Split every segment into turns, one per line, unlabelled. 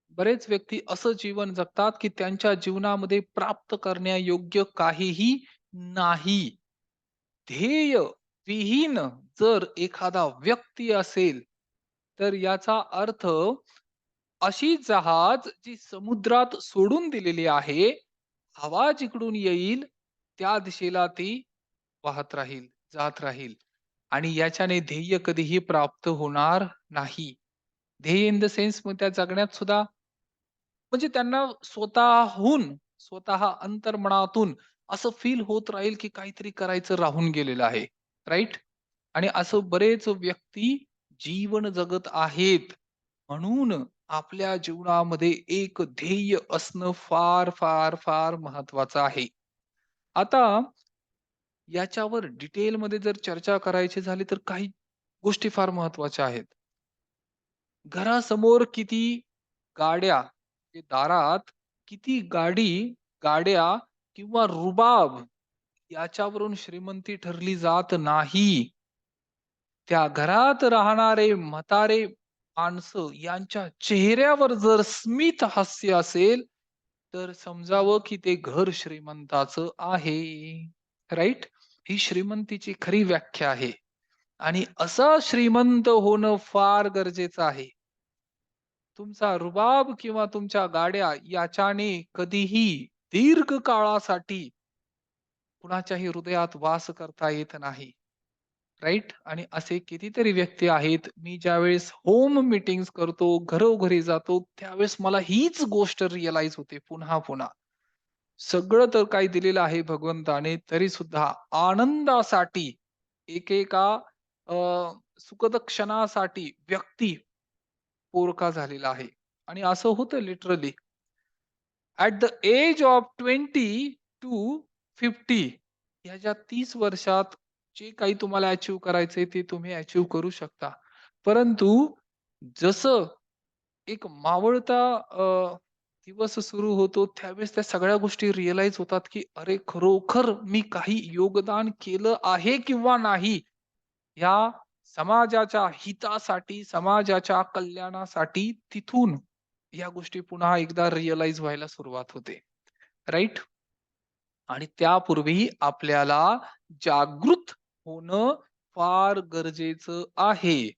बरेच व्यक्ती असं जीवन जगतात, की त्यांच्या जीवनामध्ये प्राप्त करण्यायोग्य काहीही नाही. ध्येय विहीन जर एखादा व्यक्ती असेल, तर याचा अर्थ अशी जहाज जी समुद्रात सोडून दिलेली आहे, हवा जिकडून येईल त्या दिशेला ती वाहत राहील, जात राहील आणि याच्याने ध्येय कधीही प्राप्त होणार नाही. ध्येय इन द सेन्स मग त्या जगण्यात सुद्धा म्हणजे त्यांना स्वतः अंतर्मनातून असं फील होत राहील, की काहीतरी करायचं राहून गेलेलं आहे. राइट? आणि असं बरेच व्यक्ती जीवन जगत आहेत. म्हणून आपल्या जीवनामध्ये एक ध्येय असणं फार, फार, फार महत्वाचं आहे. आता याच्यावर डिटेलमध्ये जर चर्चा करायची झाली, तर काही गोष्टी फार महत्त्वाच्या आहेत. घरासमोर किती गाड्या, म्हणजे दारात किती गाड्या किंवा रुबाब याच्यावरून श्रीमंती ठरली जात नाही. त्या घरात राहणारे म्हातारे माणसं यांच्या चेहऱ्यावर जर स्मित हास्य असेल, तर समजावं की ते घर श्रीमंताचं आहे. राइट? ही श्रीमंतीची खरी व्याख्या आहे. आणि असं श्रीमंत होणं फार गरजेचं आहे. तुमचा रुबाब किंवा तुमच्या गाड्या याच्याने कधीही दीर्घ काळासाठी कुणाच्याही हृदयात वास करता येत नाही. राइट? आणि असे कितीतरी व्यक्ती आहेत, मी ज्यावेळेस होम मीटिंग्स करतो, घरोघरी जातो, त्यावेळेस मला हीच गोष्ट रिअलाईज होते पुन्हा-पुन्हा. सगळं तर काही दिलेलं आहे भगवंताने, तरी सुद्धा आनंदासाठी एकेका अ, सुखद क्षणासाठी व्यक्ती पोरका झालेला आहे. आणि असं होतं literally. At the age of 20 to 50 ह्याच्या 30 वर्षात जे काही तुम्हाला अचीव्ह करायचंय ते तुम्ही अचीव्ह करू शकता. परंतु जसं एक मावळता दिवस सुरू होतो त्यावेळेस त्या सगळ्या गोष्टी रिअलाईज होतात, की अरे खरोखर मी काही योगदान केलं आहे किंवा नाही. या समाजाच्या हितासाठी, समाजाच्या कल्याणासाठी तिथून या गोष्टी पुन्हा एकदा रिअलाईज व्हायला सुरुवात होते. राइट? आणि त्यापूर्वी आपल्याला जागृत होणं फार गरजेचं आहे.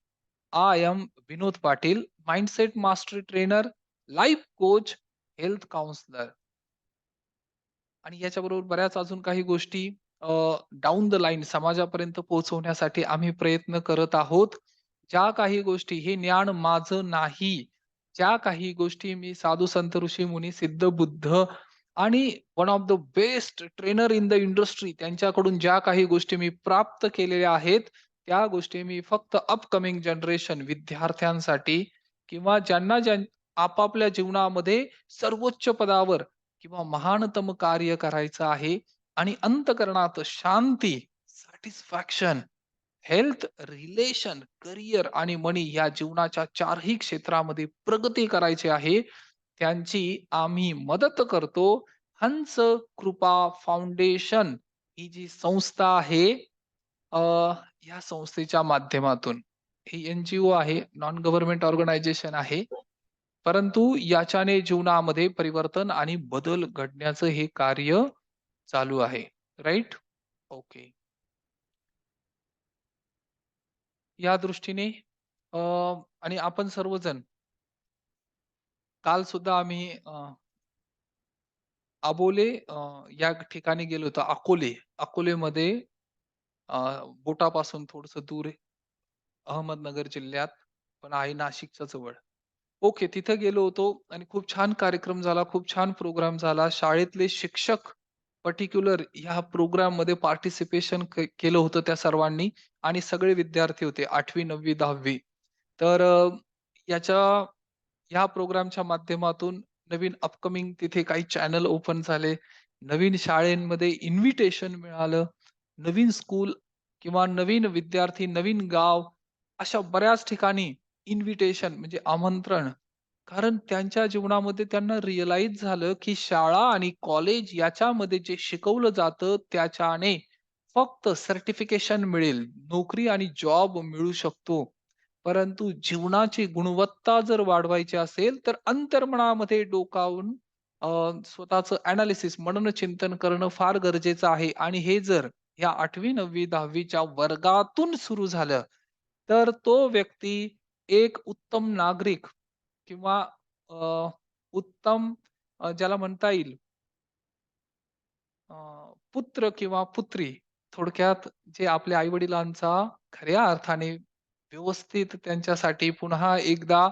I am Vinod Patil, mindset mastery trainer, life coach, health counsellor. आणि याच्याबरोबर बऱ्याच अजून काही गोष्टी डाउन द लाईन समाजापर्यंत पोहोचवण्यासाठी आम्ही प्रयत्न करत आहोत. ज्या काही गोष्टी हे ज्ञान माझं नाही. ज्या काही गोष्टी मी साधू संत ऋषीमुनी, सिद्ध बुद्ध आणि one of the best trainer in the industry त्यांच्याकडून ज्या काही गोष्टी मी प्राप्त केलेल्या आहेत, त्या गोष्टी मी फक्त अपकमिंग जनरेशन विद्यार्थ्यांसाठी किंवा ज्यांना आपापल्या जीवनामध्ये सर्वोच्च पदावर किंवा महानतम कार्य करायचं आहे आणि अंतःकरणात शांती, सॅटिस्फॅक्शन, हेल्थ, रिलेशन, करियर आणि मनी या जीवनाच्या चारही क्षेत्रामध्ये प्रगती करायची आहे. त्यांची आम्ही मदत करतो. हंस कृपा फाउंडेशन ही जी संस्था आहे, अ, या संस्थेच्या माध्यमातून ही एन-जी-ओ आहे, नॉन गव्हर्नमेंट ऑर्गनायझेशन आहे. परंतु याच्याने जीवनामध्ये परिवर्तन आणि बदल घडण्याचं हे कार्य चालू आहे. राइट? ओके. या दृष्टीने अ, आणि आपण सर्वजण काल सुद्धा आम्ही अबोले या ठिकाणी गेलो होतो. अकोलेमध्ये अ, बोटापासून थोडंसं दूर आहे. अहमदनगर जिल्ह्यात, पण आहे नाशिकच्या जवळ. ओके, तिथे गेलो होतो आणि खूप छान कार्यक्रम झाला. खूप छान प्रोग्राम झाला. शाळेतले शिक्षक पर्टिक्युलर ह्या प्रोग्राममध्ये पार्टिसिपेशन केलं होतं त्या सर्वांनी आणि सगळे विद्यार्थी होते 8वी, 9वी, 10वी. तर याच्या ह्या प्रोग्रामच्या माध्यमातून नवीन अपकमिंग तिथे काही चॅनल ओपन झाले. नवीन शाळेमध्ये इन्व्हिटेशन मिळालं. नवीन स्कूल किंवा नवीन विद्यार्थी, नवीन गाव अशा बऱ्याच ठिकाणी इन्व्हिटेशन म्हणजे आमंत्रण. कारण त्यांच्या जीवनामध्ये त्यांना रिअलाईज झालं, की शाळा आणि कॉलेज याच्यामध्ये जे शिकवलं जातं त्याच्याने फक्त सर्टिफिकेशन मिळेल, नोकरी आणि जॉब मिळू शकतो. परंतु जीवनाची गुणवत्ता जर वाढवायची असेल, तर अंतर्मनामध्ये डोकावून अ, स्वतःचं एनालिसिस मननचिंतन करणं फार गरजेचं आहे. आणि हे जर या 8वी, 9वी, 10वी च्या वर्गातून सुरू झालं, तर तो व्यक्ती एक उत्तम नागरिक किंवा अ, उत्तम ज्याला म्हणता येईल अ, पुत्र किंवा पुत्री थोडक्यात जे आपल्या आई-वडिलांचा खऱ्या अर्थाने व्यवस्थित त्यांच्यासाठी पुन्हा एकदा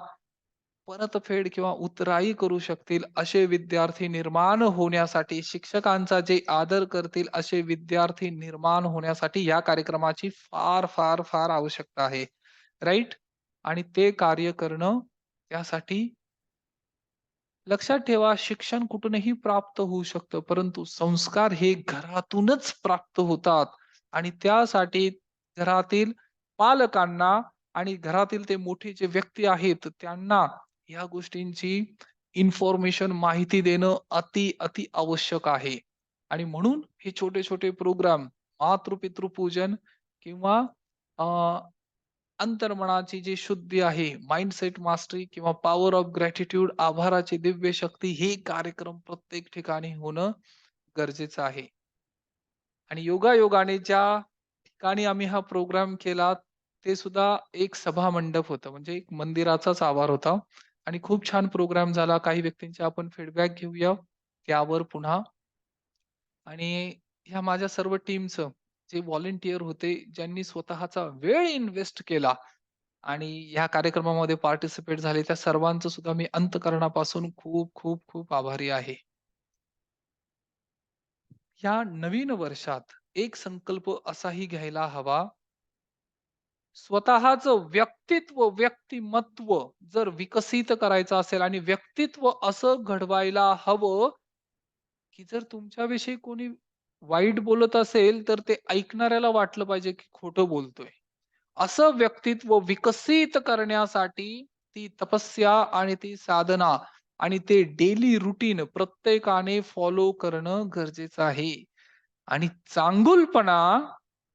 परतफेड किंवा उतराई करू शकतील असे विद्यार्थी निर्माण होण्यासाठी, शिक्षकांचा जे आदर करतील असे विद्यार्थी निर्माण होण्यासाठी या कार्यक्रमाची फार, फार, फार आवश्यकता आहे. राइट? आणि ते कार्य करणं त्यासाठी लक्षात ठेवा, शिक्षण कुठूनही प्राप्त होऊ शकतं, परंतु संस्कार हे घरातूनच प्राप्त होतात. आणि त्यासाठी घरातील पालकांना आणि घरातील ते मोठे जे व्यक्ती आहेत, त्यांना ह्या गोष्टींची इन्फॉर्मेशन, माहिती देणं अति आवश्यक आहे. आणि म्हणून हे छोटे-छोटे प्रोग्राम, मातृ-पितृ पूजन किंवा अ, अंतर्मनाची जी शुद्धी आहे, माइंडसेट मास्टरी किंवा पॉवर ऑफ ग्रॅटिट्यूड, आभाराची दिव्य शक्ती, हे कार्यक्रम प्रत्येक ठिकाणी होणं गरजेचं आहे. आणि योगायोगाने ज्या ठिकाणी आम्ही हा प्रोग्राम केला, ते सुद्धा एक सभा मंडप होतं. म्हणजे एक मंदिराचाच आवार होता. आणि खूप छान प्रोग्राम झाला. काही व्यक्तींचे आपण फीडबॅक घेऊया त्यावर पुन्हा. आणि ह्या माझ्या सर्व टीमचं जे व्हॉलंटियर होते, ज्यांनी स्वतःचा वेळ इन्व्हेस्ट केला आणि ह्या कार्यक्रमामध्ये पार्टिसिपेट झाले, त्या सर्वांचं सुद्धा मी अंतःकरणापासून खूप, खूप, खूप आभारी आहे. ह्या नवीन वर्षात एक संकल्प असाही घ्यायला हवा, स्वतःचं व्यक्तित्व, व्यक्तिमत्व जर विकसित करायचं असेल आणि व्यक्तित्व असं घडवायला हवं, की जर तुमच्याविषयी कोणी वाईट बोलत असेल, तर ते ऐकणाऱ्याला वाटलं पाहिजे, की खोटं बोलतोय. असं व्यक्तित्व विकसित करण्यासाठी ती तपस्या आणि ती साधना आणि ते डेली रुटीन प्रत्येकाने फॉलो करणं गरजेचं आहे. आणि चांगुलपणा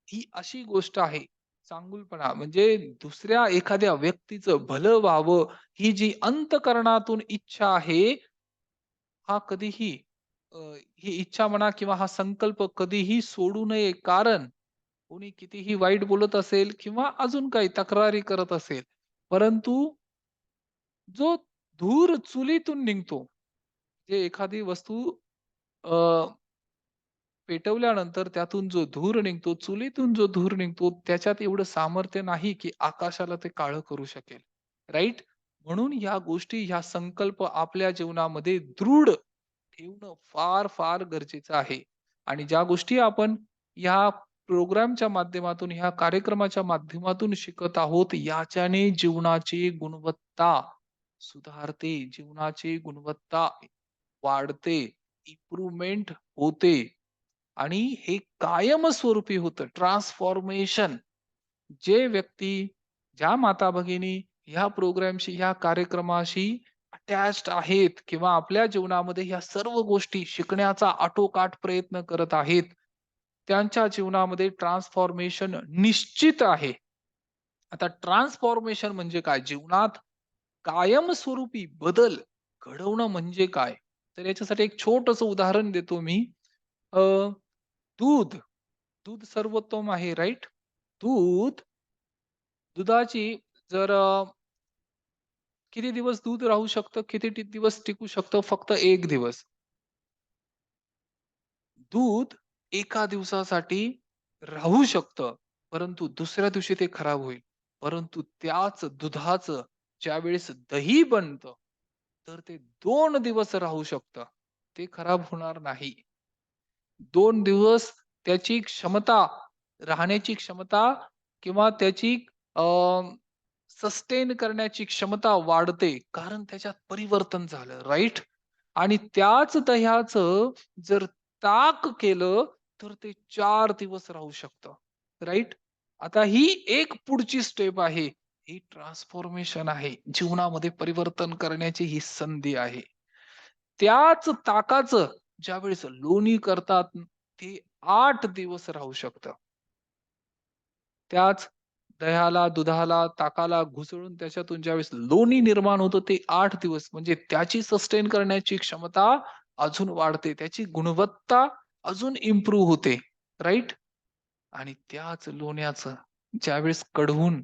ही अशी गोष्ट आहे. चांगुलपणा म्हणजे दुसऱ्या एखाद्या व्यक्तीचं भलं व्हावं, ही जी अंतःकरणातून इच्छा आहे, हा कधीही अ, ही इच्छा म्हणा किंवा हा संकल्प कधीही सोडू नये. कारण कोणी कितीही वाईट बोलत असेल किंवा अजून काही तक्रारी करत असेल, परंतु जो धूर चुलीतून निघतो, जे एखादी वस्तू अ, पेटवल्यानंतर त्यातून जो धूर निघतो, चुलीतून जो धूर निघतो, त्याच्यात एवढं सामर्थ्य नाही, की आकाशाला ते काळं करू शकेल. राइट? म्हणून ह्या गोष्टी, ह्या संकल्प आपल्या जीवनामध्ये दृढ ठेवणं फार, फार गरजेचं आहे. आणि ज्या गोष्टी आपण ह्या प्रोग्रामच्या माध्यमातून, ह्या कार्यक्रमाच्या माध्यमातून शिकत आहोत, याच्याने जीवनाची गुणवत्ता सुधारते, जीवनाची गुणवत्ता वाढते, इम्प्रूव्हमेंट होते. आणि हे कायमस्वरूपी होतं ट्रान्सफॉर्मेशन. जे व्यक्ती, ज्या माता भगिनी ह्या प्रोग्रामशी, ह्या कार्यक्रमाशी अटॅच्ड आहेत किंवा आपल्या जीवनामध्ये ह्या सर्व गोष्टी शिकण्याचा आटोकाट प्रयत्न करत आहेत, त्यांच्या जीवनामध्ये ट्रान्सफॉर्मेशन निश्चित आहे. आता ट्रान्सफॉर्मेशन म्हणजे काय? जीवनात कायमस्वरूपी बदल घडवणं म्हणजे काय? तर याच्यासाठी एक छोटंसं उदाहरण देतो मी. अ, दूध, दूध सर्वोत्तम आहे, राइट? दूध दुधाची जर किती दिवस दूध राहू शकतं? किती दिवस टिकू शकतं? फक्त 1 दिवस. दूध एका दिवसासाठी राहू शकतं, परंतु दुसऱ्या दिवशी ते खराब होईल. परंतु त्याच दुधाचं ज्यावेळेस दही बनतं, तर ते 2 दिवस राहू शकतं. ते खराब होणार नाही. 2 दिवस त्याची क्षमता, राहण्याची क्षमता किंवा त्याची अ, सस्टेन करण्याची क्षमता वाढते. कारण त्याच्यात परिवर्तन झालं, राइट? आणि त्याच दह्याचं जर ताक केलं, तर ते 4 दिवस राहू शकतं, राइट? आता ही एक पुढची स्टेप आहे. ही ट्रान्सफॉर्मेशन आहे. जीवनामध्ये परिवर्तन करण्याची ही संधी आहे. त्याच ताकाचं ज्यावेळेस लोणी करतात, ते 8 दिवस राहू शकतं. त्याच दह्याला, दुधाला, ताकाला घुसळून त्याच्यातून ज्यावेळेस लोणी निर्माण होतं ते 8 दिवस म्हणजे त्याची सस्टेन करण्याची क्षमता अजून वाढते. त्याची गुणवत्ता अजून इम्प्रूव्ह होते. राइट? आणि त्याच लोण्याचं ज्यावेळेस कढवून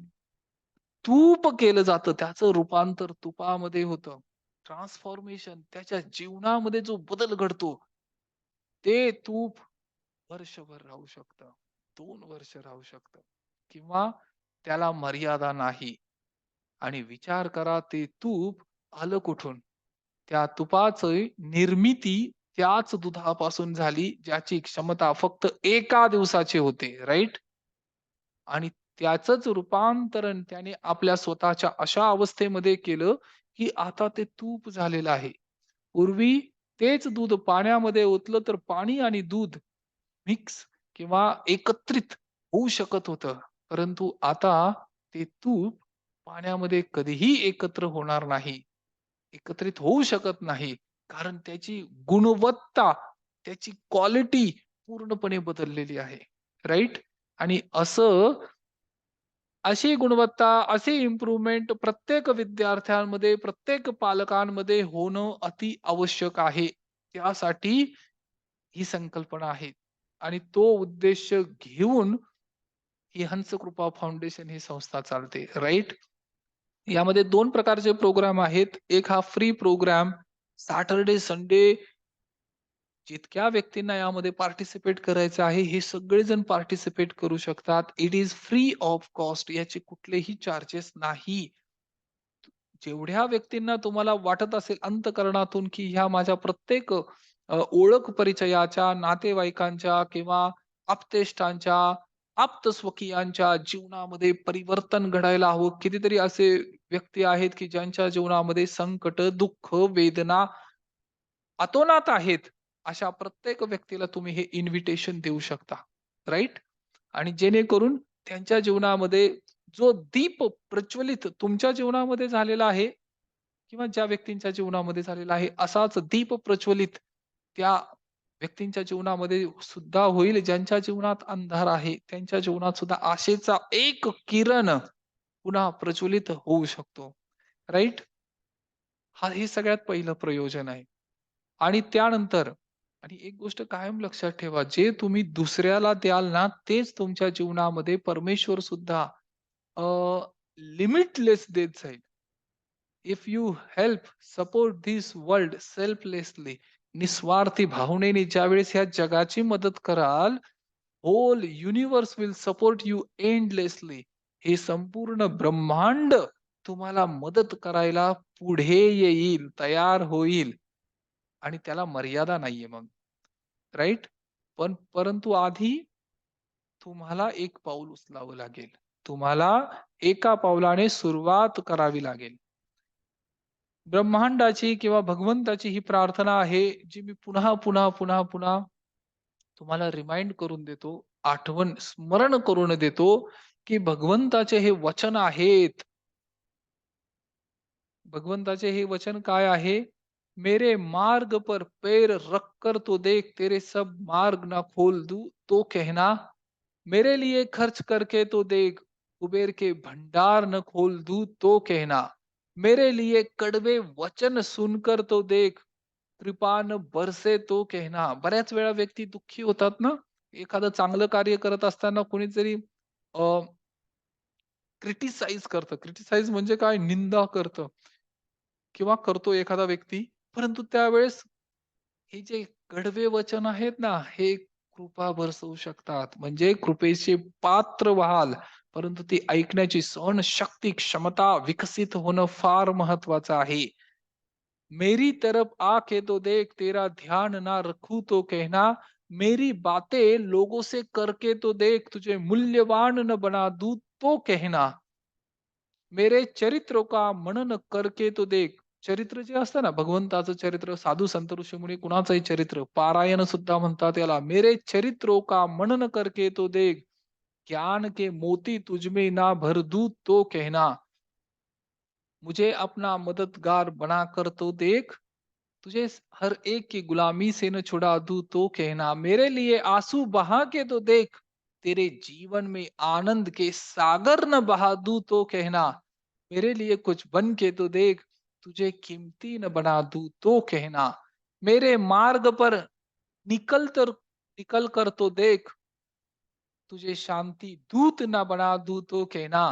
तूप केलं जातं, त्याचं रूपांतर तुपामध्ये होतं. ट्रान्सफॉर्मेशन त्याच्या जीवनामध्ये जो बदल घडतो, ते तूप वर्षभर राहू शकतं. 2 वर्ष राहू शकतं किंवा त्याला मर्यादा नाही. आणि विचार करा ते तूप आलं कुठून? त्या तुपाची निर्मिती त्याच दुधापासून झाली, ज्याची क्षमता फक्त एका दिवसाची होते. राइट? आणि त्याचंच रूपांतरण त्याने आपल्या स्वतःच्या अशा अवस्थेमध्ये केलं, की आता ते तूप झालेलं आहे. पूर्वी तेच दूध पाण्यामध्ये ओतलं तर पाणी आणि दूध मिक्स किंवा एकत्रित होऊ शकत होतं. परंतु आता ते तूप पाण्यामध्ये कधीही एकत्र होणार नाही. एकत्रित होऊ शकत नाही. कारण त्याची गुणवत्ता, त्याची क्वालिटी पूर्णपणे बदललेली आहे. राइट? आणि अशी गुणवत्ता, अशी इम्प्रूव्हमेंट प्रत्येक विद्यार्थ्यांमध्ये, प्रत्येक पालकांमध्ये होणं अति आवश्यक आहे. त्यासाठी ही संकल्पना आहे. आणि तो उद्देश घेऊन ही हंसकृपा फाउंडेशन ही संस्था चालते. राइट? यामध्ये 2 प्रकारचे प्रोग्राम आहेत. एक हा फ्री प्रोग्राम सॅटर्डे, संडे जितक्या व्यक्तींना यामध्ये पार्टिसिपेट करायचं आहे, हे सगळेजण पार्टिसिपेट करू शकतात. It is free of cost. याचे कुठलेही चार्जेस नाही. जेवढ्या व्यक्तींना तुम्हाला वाटत असेल अंतःकरणातून, की ह्या माझ्या प्रत्येक ओळख परिचयाच्या, नातेवाईकांच्या किंवा आप्तेष्टांच्या, आप्तस्वकीयांच्या जीवनामध्ये परिवर्तन घडायला हवं. कितीतरी असे व्यक्ती आहेत, की ज्यांच्या जीवनामध्ये संकट, दुःख, वेदना अतोनात आहेत. अशा प्रत्येक व्यक्तीला तुम्ही हे इन्व्हिटेशन देऊ शकता. राइट? आणि जेणेकरून त्यांच्या जीवनामध्ये जो दीप प्रज्वलित तुमच्या जीवनामध्ये झालेला आहे किंवा ज्या व्यक्तींच्या जीवनामध्ये झालेला आहे, असाच दीप प्रज्वलित त्या व्यक्तींच्या जीवनामध्ये सुद्धा होईल. ज्यांच्या जीवनात अंधार आहे, त्यांच्या जीवनात सुद्धा आशेचा एक किरण पुन्हा प्रज्वलित होऊ शकतो. राइट? हे सगळ्यात पहिलं प्रयोजन आहे. आणि त्यानंतर आणि एक गोष्ट कायम लक्षात ठेवा, जे तुम्ही दुसऱ्याला द्याल ना, तेच तुमच्या जीवनामध्ये परमेश्वर सुद्धा लिमिटलेस देत जाईल. If you help support this world selflessly, निस्वार्थी भावनेने ज्यावेळेस ह्या जगाची मदत कराल, whole universe will support you endlessly. हे संपूर्ण ब्रह्मांड तुम्हाला मदत करायला पुढे येईल, तयार होईल आणि त्याला मर्यादा नाहीये मग. राइट? पण परंतु आधी तुम्हाला एक पाऊल उचलावं लागेल. तुम्हाला एका पावलाने सुरुवात करावी लागेल. ब्रह्मांडाची किंवा भगवंताची ही प्रार्थना आहे, जी मी पुन्हा तुम्हाला रिमाइंड करून देतो, स्मरण करून देतो, की भगवंताचे हे वचन आहेत. भगवंताचे हे वचन काय आहे? मेरे मार्ग पर पैर रख कर तो देख, तेरे सब मार्ग ना खोल दूं तो कहना, मेरे लिए खर्च करके तो देख, कुबेर के भंडार न खोल दूं तो कहना, मेरे लिए कड़वे वचन सुनकर तो देख, कृपा न बरसे तो कहना. बऱ्याच वेळा व्यक्ती दुःखी होतात ना, एखादं चांगलं कार्य करत असताना कोणीतरी क्रिटिसाइज करतं. क्रिटिसाइज म्हणजे काय? निंदा करतं. किंवा करतो एखादा व्यक्ती, परंतु त्यावेळेस हे जे कडवे वचन आहेत ना, हे कृपा बरसवू शकतात. म्हणजे कृपेचे पात्र व्हाल, परंतु ती ऐकण्याची सहनशक्ती, क्षमता विकसित होणं फार महत्वाचं आहे. मेरी तरफ आके तो देख, तेरा ध्यान ना रखूं तो कहना, मेरी बातें लोगों से करके तो देख, तुझे मूल्यवान न बना दूं तो कहना. मेरे चरित्र का मनन करके तो देख. चरित्र जे असतं ना, भगवंताचं चरित्र, साधू संत ऋषीमुनी कुणाचंही चरित्र, पारायण सुद्धा म्हणतात याला. मेरे चरित्रों का मनन करके तो देख, ज्ञान के मोती तुझ में ना भर दूं तो कहना. मुझे अपना मददगार बनाकर तो देख, तुझे हर एक की गुलामी से न छुड़ा दूं तो कहना. मेरे लिए आंसू बहा के तो देख, तेरे जीवन में आनंद के सागर न बहा दूं तो कहना, मेरे लिए कुछ बन के तो देख, तुझे कीमती न बना दूं तो कहना, मेरे मार्ग पर निकल कर तो देख, तुझे शांति दूत न बना दूं तो कहना,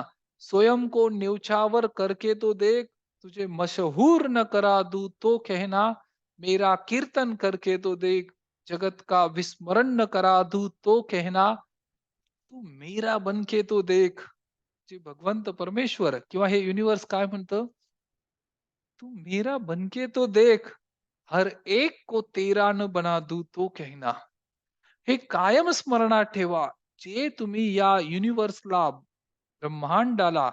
स्वयं को न्योछावर करके तो देख, तुझे मशहूर न करा दूं तो कहना, मेरा कीर्तन करके तो देख, जगत का विस्मरण न करा दूं तो कहना, तू मेरा बन के तो देख. जे भगवंत परमेश्वर किंवा हे युनिवर्स काय म्हणतं, तू मेरा बन के तो देख, हर एक को तेरा न बना दूं तो कहना. हे कायम स्मरणात ठेवा. जे तुम्ही या युनिव्हर्सला, ब्रह्मांडाला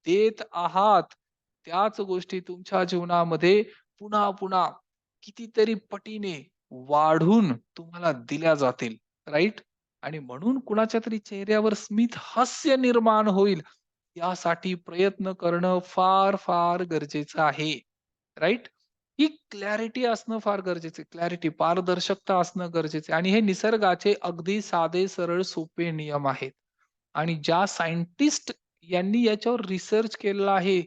देत आहात, त्याच गोष्टी तुमच्या जीवनामध्ये पुन्हा पुन्हा कितीतरी पटीने वाढून तुम्हाला दिल्या जातील. राईट? आणि म्हणून कुणाच्या तरी चेहऱ्यावर स्मित हास्य निर्माण होईल, यासाठी प्रयत्न करणं फार फार गरजेचं आहे. राईट? ही क्लॅरिटी असणं फार गरजेचं आहे. क्लॅरिटी, पारदर्शकता असणं गरजेचं आहे. आणि हे निसर्गाचे अगदी साधे, सरळ, सोपे नियम आहेत. आणि ज्या सायंटिस्ट यांनी याच्यावर रिसर्च केलेला आहे,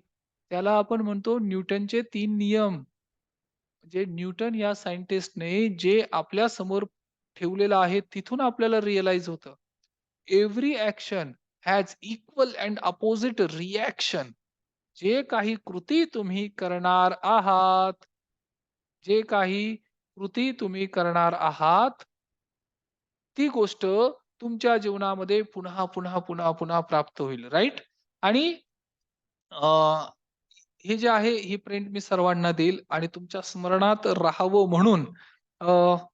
त्याला आपण म्हणतो न्यूटनचे 3 नियम. म्हणजे न्यूटन या सायंटिस्टने जे आपल्या समोर ठेवलेलं आहे, तिथून आपल्याला रिअलाईज होतं. Every action has equal and opposite reaction. जे काही कृती तुम्ही करणार आहात, जे काही कृती तुम्ही करणार आहात, ती गोष्ट तुमच्या जीवनामध्ये पुन्हा, पुन्हा, पुन्हा, पुन्हा प्राप्त होईल. राइट? आणि अ, हे जे आहे ही प्रिंट मी सर्वांना देईल आणि तुमच्या स्मरणात राहावं म्हणून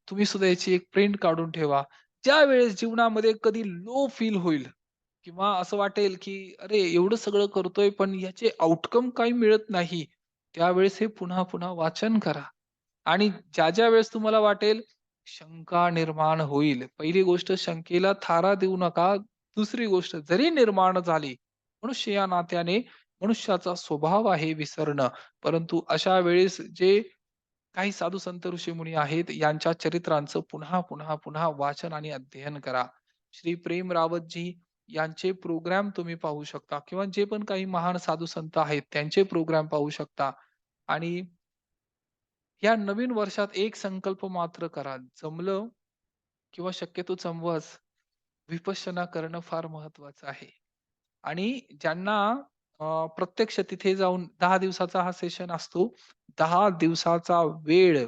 तुम्ही सुद्धा याची एक प्रिंट काढून ठेवा. ज्यावेळेस जीवनामध्ये कधी लो फील होईल किंवा असं वाटेल, की अरे एवढं सगळं करतोय पण याचे आउटकम काही मिळत नाही. त्यावेळेस हे पुन्हा पुन्हा वाचन करा. आणि ज्या वेळेस तुम्हाला वाटेल, शंका निर्माण होईल. पहिली गोष्ट, शंकेला थारा देऊ नका. दुसरी गोष्ट, जरी निर्माण झाली, मनुष्य या नात्याने मनुष्याचा स्वभाव आहे विसरणं. परंतु अशा वेळेस जे काही साधू संत ऋषीमुनी आहेत, यांच्या चरित्रांचं पुन्हा, पुन्हा, पुन्हा वाचन आणि अध्ययन करा. श्री प्रेम रावतजी यांचे प्रोग्राम तुम्ही पाहू शकता किंवा जे पण काही महान साधू संत आहेत, त्यांचे प्रोग्राम पाहू शकता. आणि या नवीन वर्षात एक संकल्प मात्र करा. जमलं किंवा शक्यतो जमवच, विपश्यना करणं फार महत्वाचं आहे. आणि ज्यांना प्रत्यक्ष तिथे जाऊन 10 दिवसाचा हा सेशन असतो. 10 दिवसाचा वेळ,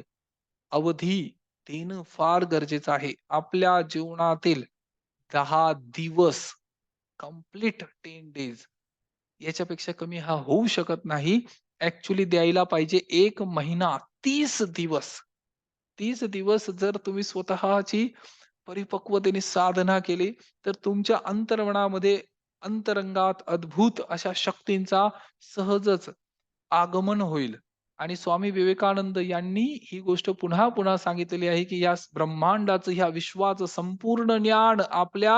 अवधी देणं फार गरजेचं आहे. आपल्या जीवनातील 10 दिवस, कंप्लीट 10 डेज, याच्यापेक्षा कमी हा होऊ शकत नाही. ॲक्चुअली द्यायला पाहिजे 1 महिना, 30 दिवस. 30 दिवस जर तुम्ही स्वतःची परिपक्वतेने साधना केली, तर तुमच्या अंतर्मनामध्ये, अंतरंगात अद्भुत अशा शक्तींचा सहजच आगमन होईल. आणि स्वामी विवेकानंद यांनी ही गोष्ट पुन्हा पुन्हा सांगितलेली आहे, की या ब्रह्मांडाचं, ह्या विश्वाचं संपूर्ण ज्ञान आपल्या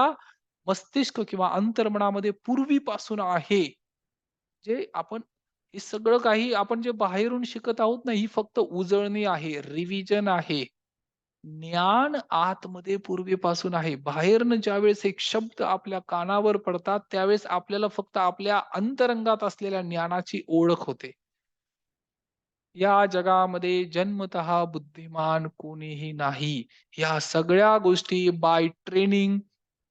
मस्तिष्क किंवा अंतर्मनामध्ये पूर्वीपासून आहे. जे आपण हे सगळं काही आपण जे बाहेरून शिकत आहोत ना, ही फक्त उजळणी आहे, रिव्हिजन आहे. ज्ञान आतमध्ये पूर्वीपासून आहे. बाहेरनं ज्यावेळेस एक शब्द आपल्या कानावर पडतात, त्यावेळेस आपल्याला फक्त आपल्या अंतरंगात असलेल्या ज्ञानाची ओळख होते. या जगामध्ये जन्मतः बुद्धिमान कोणीही नाही. ह्या सगळ्या गोष्टी बाय ट्रेनिंग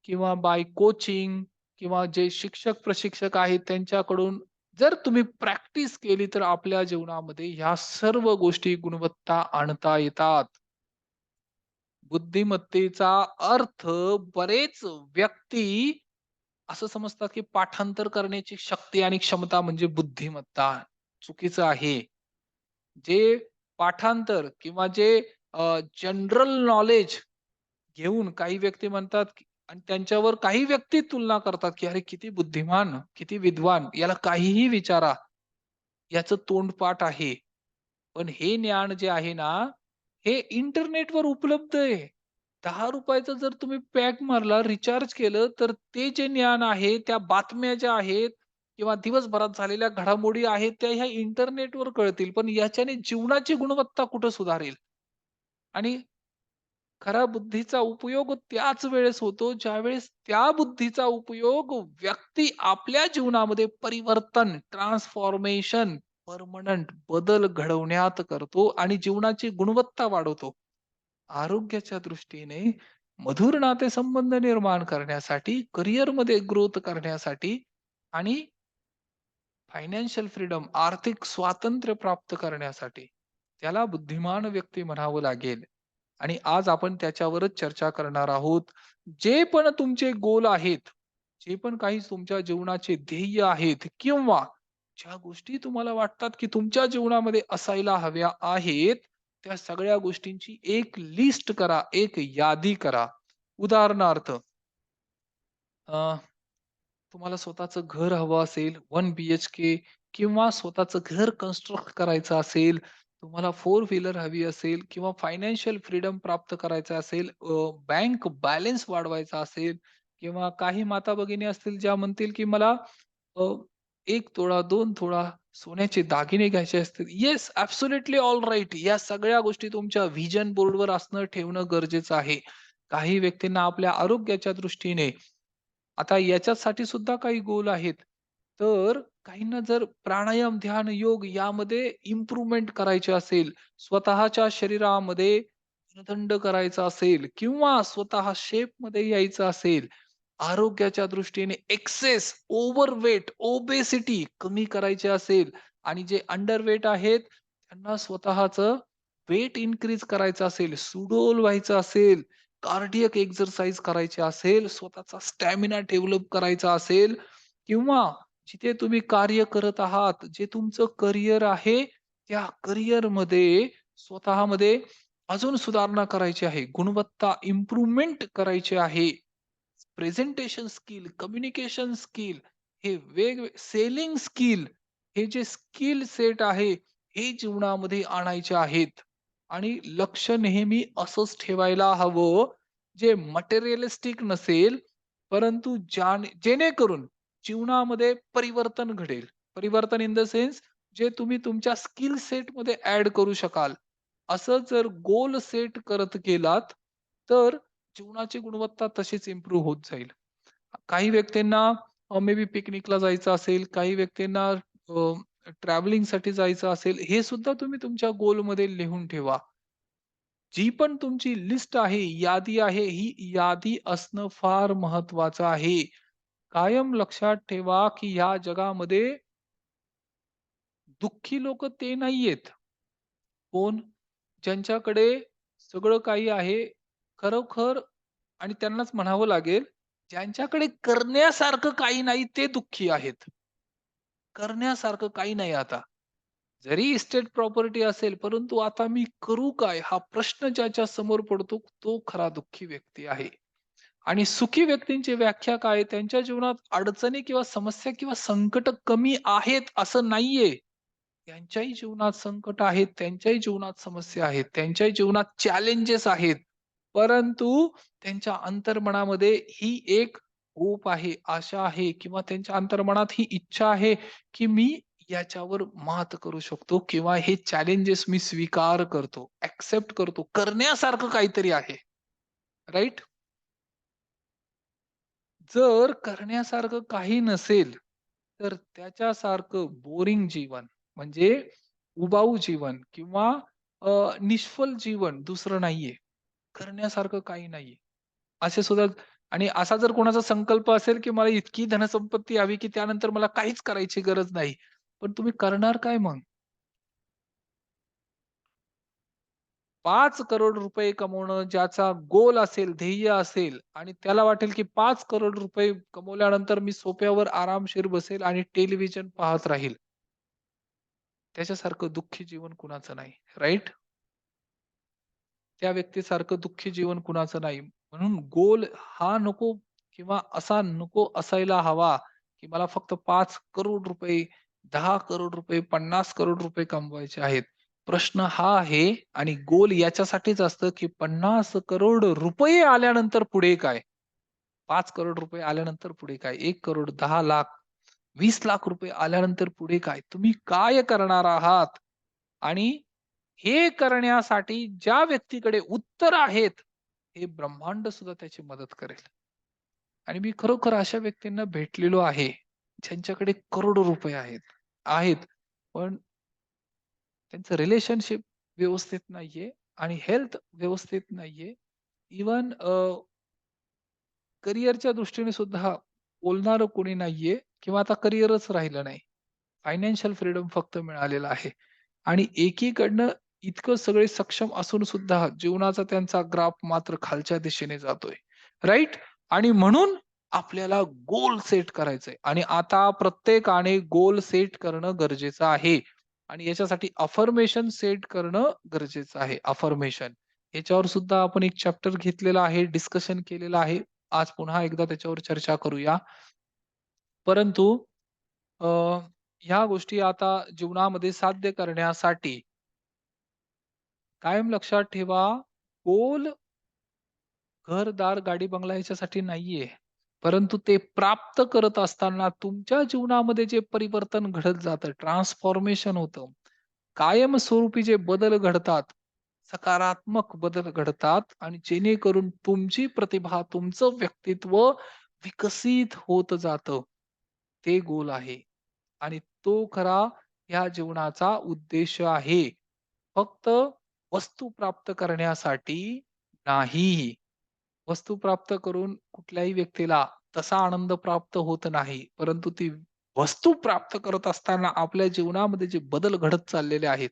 किंवा बाय कोचिंग किंवा जे शिक्षक, प्रशिक्षक आहेत त्यांच्याकडून जर तुम्ही प्रॅक्टिस केली, तर आपल्या जीवनामध्ये ह्या सर्व गोष्टी गुणवत्ता आणता येतात. बुद्धिमत्तेचा अर्थ बरेच व्यक्ती असं समजतात, की पाठांतर करण्याची शक्ती आणि क्षमता म्हणजे बुद्धिमत्ता. चुकीचं आहे. जे पाठांतर किंवा जे जनरल नॉलेज घेऊन काही व्यक्ती म्हणतात, आणि त्यांच्यावर काही व्यक्ती तुलना करतात, की "अरे किती बुद्धिमान, किती विद्वान, याला काहीही विचारा, याचं तोंडपाठ आहे." पण हे ज्ञान जे आहे ना, हे इंटरनेटवर उपलब्ध आहे. ₹10 जर तुम्ही पॅक मारला, रिचार्ज केलं, तर ते जे ज्ञान आहे, त्या बातम्या ज्या आहेत किंवा दिवसभरात झालेल्या घडामोडी आहेत, त्या ह्या इंटरनेटवर कळतील. पण याच्याने जीवनाची गुणवत्ता कुठं सुधारेल? आणि खऱ्या बुद्धीचा उपयोग त्याच वेळेस होतो, ज्यावेळेस त्या बुद्धीचा उपयोग व्यक्ती आपल्या जीवनामध्ये परिवर्तन, ट्रान्सफॉर्मेशन, परमनंट बदल घडवण्यात करतो आणि जीवनाची गुणवत्ता वाढवतो. आरोग्याच्या दृष्टीने मधुर नातेसंबंध निर्माण करण्यासाठी, करिअरमध्ये ग्रोथ करण्यासाठी आणि फायनान्शियल फ्रीडम, आर्थिक स्वातंत्र्य प्राप्त करण्यासाठी त्याला बुद्धिमान व्यक्ती म्हणावं लागेल. आणि आज आपण त्याच्यावरच चर्चा करणार आहोत. जे पण तुमचे गोल आहेत, जे पण काही तुमच्या जीवनाचे ध्येय आहेत किंवा ज्या गोष्टी तुम्हाला वाटतात की तुमच्या जीवनामध्ये असायला हव्या आहेत, त्या सगळ्या गोष्टींची एक लिस्ट करा, एक यादी करा. उदाहरणार्थ, तुम्हाला स्वतःचं घर हवं असेल 1 BHK किंवा स्वतःचं घर कन्स्ट्रक्ट करायचं असेल, तुम्हाला फोर व्हीलर हवी असेल किंवा फायनान्शियल फ्रीडम प्राप्त करायचं असेल, बँक बॅलन्स वाढवायचा असेल किंवा काही माता भगिनी असतील ज्या म्हणतील की मला अ, 1 तोळा, 2 तोळा सोन्याचे दागिने घ्यायचे असतील. Yes, absolutely alright. या सगळ्या गोष्टी तुमच्या व्हिजन बोर्डवर असणं ठेवणं गरजेचं आहे. काही व्यक्तींना आपल्या आरोग्याच्या दृष्टीने आता याच्यासाठी सुद्धा काही गोल आहेत. तर काहींना जर प्राणायाम, ध्यान, योग यामध्ये इम्प्रूव्हमेंट करायची असेल, स्वतःच्या शरीरामध्ये थंड करायचा असेल किंवा स्वतः शेपमध्ये यायचं असेल, आरोग्याच्या दृष्टीने एक्सेस, ओव्हरवेट, ओबेसिटी कमी करायची असेल आणि जे अंडरवेट आहेत त्यांना स्वतःचं वेट इन्क्रीज करायचं असेल, सुडौल व्हायचं असेल, कार्डियक एक्सरसाइज करायची असेल, स्वतःचा स्टॅमिना डेव्हलप करायचा असेल किंवा जिथे तुम्ही कार्य करत आहात, जे तुमचं करियर आहे, त्या करियरमध्ये स्वतःमध्ये अजून सुधारणा करायची आहे, गुणवत्ता इम्प्रूव्हमेंट करायची आहे. प्रेझेंटेशन स्किल, कम्युनिकेशन स्किल, हे सेलिंग स्किल, हे जे स्किल सेट आहे, हे जीवनामध्ये आणायचे आहेत. आणि लक्ष नेहमी असंच ठेवायला हवं, जे मटेरियलिस्टिक नसेल, परंतु जेणेकरून जीवनामध्ये परिवर्तन घडेल. परिवर्तन इन द सेन्स जे तुम्ही तुमच्या स्किल सेटमध्ये ॲड करू शकाल. असं जर गोल सेट करत गेलात, तर जीवनाची गुणवत्ता तशीच इम्प्रूव्ह होत जाईल. काही व्यक्तींना मे बी पिकनिकला जायचं असेल, काही व्यक्तींना ट्रॅव्हलिंगसाठी जायचं असेल, हे सुद्धा तुम्ही तुमच्या गोलमध्ये लिहून ठेवा. जी पण तुमची लिस्ट आहे, यादी आहे, ही यादी असणं फार महत्वाचं आहे. कायम लक्षात ठेवा, की ह्या जगामध्ये दुःखी लोक ते नाहीयेत. कोण? ज्यांच्याकडे सगळं काही आहे, खरोखर आणि त्यांनाच म्हणावं लागेल, ज्यांच्याकडे करण्यासारखं काही नाही ते दुःखी आहेत. करण्यासारखं काही नाही आता. जरी इस्टेट प्रॉपर्टी असेल, परंतु आता मी करू काय? हा प्रश्न ज्याच्या समोर पडतो, तो खरा दुःखी व्यक्ती आहे. आणि सुखी व्यक्तींची व्याख्या काय? त्यांच्या जीवनात अडचणी किंवा समस्या किंवा संकट कमी आहेत असं नाहीये. त्यांच्याही जीवनात संकट आहेत, त्यांच्याही जीवनात समस्या आहेत, त्यांच्याही जीवनात चॅलेंजेस आहेत. परंतु त्यांच्या अंतर्मनामध्ये ही एक होप आहे, आशा आहे किंवा त्यांच्या अंतर्मनात ही इच्छा आहे, की मी याच्यावर मात करू शकतो किंवा हे चॅलेंजेस मी स्वीकार करतो, एक्सेप्ट करतो. करण्यासारखं काहीतरी आहे. राइट? जर करण्यासारखं काही नसेल, तर त्याच्यासारखं बोरिंग जीवन म्हणजे उबाऊ जीवन किंवा निष्फळ जीवन दुसरं नाहीये. करण्यासारखं काही नाहीये. असे सुद्धा आणि असा जर कोणाचा संकल्प असेल, की मला इतकी धनसंपत्ती हवी, की त्यानंतर मला काहीच करायची गरज नाही. पण तुम्ही करणार काय मग? 5 करोड रुपये कमवणं ज्याचा गोल असेल, ध्येय असेल आणि त्याला वाटेल, की 5 करोड रुपये कमवल्यानंतर मी सोफ्यावर आरामशीर बसेल आणि टेलिव्हिजन पाहत राहील. त्याच्यासारखं दुःखी जीवन कुणाचं नाही. राइट? त्या व्यक्तीसारखं दुःखी जीवन कुणाचं नाही. म्हणून गोल हा नको किंवा असा नको असायला हवा, की मला फक्त 5 करोड रुपये, 10 करोड रुपये, 50 करोड रुपये कमवायचे आहेत. प्रश्न हा आहे आणि गोल याच्यासाठीच असतं, की 50 करोड रुपये आल्यानंतर पुढे काय? 5 करोड रुपये आल्यानंतर पुढे काय? 1 करोड, 10 लाख, 20 लाख रुपये आल्यानंतर पुढे काय? तुम्ही काय करणार आहात? आणि हे करण्यासाठी ज्या व्यक्तीकडे उत्तर आहेत, हे ब्रह्मांड सुद्धा त्याची मदत करेल. आणि मी खरोखर अशा व्यक्तींना भेटलेलो आहे, ज्यांच्याकडे करोडो रुपये आहेत. आहेत, पण त्यांचं रिलेशनशिप व्यवस्थित नाहीये आणि हेल्थ व्यवस्थित नाहीये. इव्हन करिअरच्या दृष्टीने सुद्धा बोलणारं कोणी नाहीये किंवा आता करिअरच राहिलं नाही. फायनान्शियल फ्रीडम फक्त मिळालेलं आहे. आणि एकीकडनं इतकं सगळे सक्षम असून सुद्धा जीवनाचा त्यांचा ग्राफ मात्र खालच्या दिशेने जातोय. राइट? आणि म्हणून आपल्याला गोल सेट करायचंय आणि आता प्रत्येकाने गोल सेट करणं गरजेचं आहे. आणि याच्यासाठी अफर्मेशन सेट करणं गरजेचं आहे. अफर्मेशन. याच्यावर सुद्धा आपण एक चॅप्टर घेतलेला आहे, डिस्कशन केलेलं आहे. आज पुन्हा एकदा त्याच्यावर चर्चा करूया. परंतु अ, ह्या गोष्टी आता जीवनामध्ये साध्य करण्यासाठी कायम लक्षात ठेवा, गोल घर-दार, गाडी-बंगला ह्याच्यासाठी नाहीये. परंतु ते प्राप्त करत असताना तुमच्या जीवनामध्ये जे परिवर्तन घडत जातं, ट्रान्सफॉर्मेशन होतं. कायमस्वरूपी जे बदल घडतात, सकारात्मक बदल घडतात आणि जेणेकरून तुमची प्रतिभा, तुमचं व्यक्तित्व विकसित होत जातं. ते गोल आहे आणि तो खरा ह्या जीवनाचा उद्देश आहे. फक्त वस्तू प्राप्त करण्यासाठी नाही. वस्तू प्राप्त करून कुठल्याही व्यक्तीला तसा आनंद प्राप्त होत नाही. परंतु ती वस्तू प्राप्त करत असताना आपल्या जीवनामध्ये जे बदल घडत चाललेले आहेत.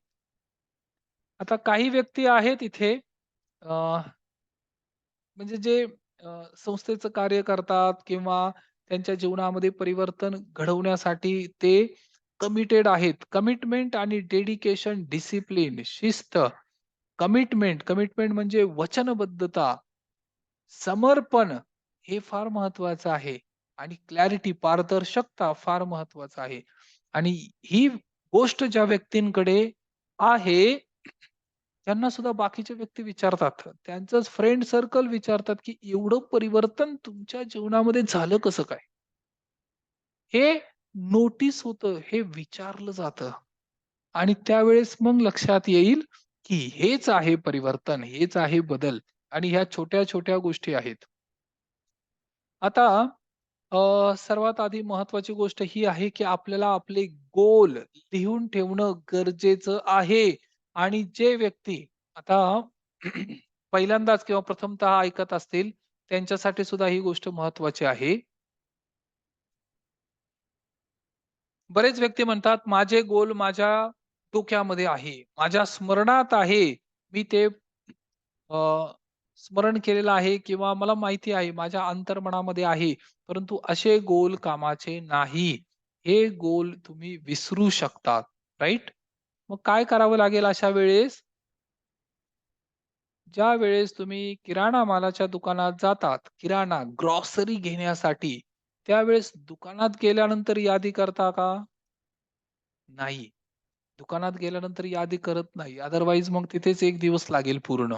आता काही व्यक्ती आहेत इथे म्हणजे जे संस्थेचं कार्य करतात किंवा त्यांच्या जीवनामध्ये परिवर्तन घडवण्यासाठी ते कमिटेड आहेत. कमिटमेंट आणि डेडिकेशन, डिसिप्लिन, शिस्त, कमिटमेंट, कमिटमेंट म्हणजे वचनबद्धता, समर्पण हे फार महत्वाचं आहे आणि क्लॅरिटी, पारदर्शकता फार महत्वाचं आहे. आणि ही गोष्ट ज्या व्यक्तींकडे आहे त्यांना सुद्धा बाकीचे व्यक्ती विचारतात. त्यांचंच फ्रेंड सर्कल विचारतात, की एवढं परिवर्तन तुमच्या जीवनामध्ये झालं कसं काय? हे नोटीस होतं, हे विचारलं जातं आणि त्यावेळेस मग लक्षात येईल, की हेच आहे परिवर्तन, हेच आहे बदल आणि ह्या छोट्या-छोट्या गोष्टी आहेत. आता सर्वात आधी महत्वाची गोष्ट ही आहे, की आपल्याला आपले गोल लिहून ठेवणं गरजेचं आहे आणि जे व्यक्ती आता पहिल्यांदाच किंवा प्रथमतः ऐकत असतील, त्यांच्यासाठी सुद्धा ही गोष्ट महत्वाची आहे. बरेच व्यक्ती म्हणतात, "माझे गोल माझ्या डोक्यामध्ये आहे, माझ्या स्मरणात आहे. मी ते अ, स्मरण केलेलं आहे किंवा मला माहिती आहे, माझ्या अंतर्मनामध्ये आहे." परंतु असे गोल कामाचे नाही. हे गोल तुम्ही विसरू शकतात, राइट? मग काय करावं लागेल अशा वेळेस? ज्यावेळेस तुम्ही किराणा मालाच्या दुकानात जातात, किराणा, ग्रॉसरी घेण्यासाठी, त्यावेळेस दुकानात गेल्यानंतर यादी करता का? नाही. दुकानात गेल्यानंतर यादी करत नाही. अदरवाईज मग तिथेच 1 दिवस लागेल पूर्ण.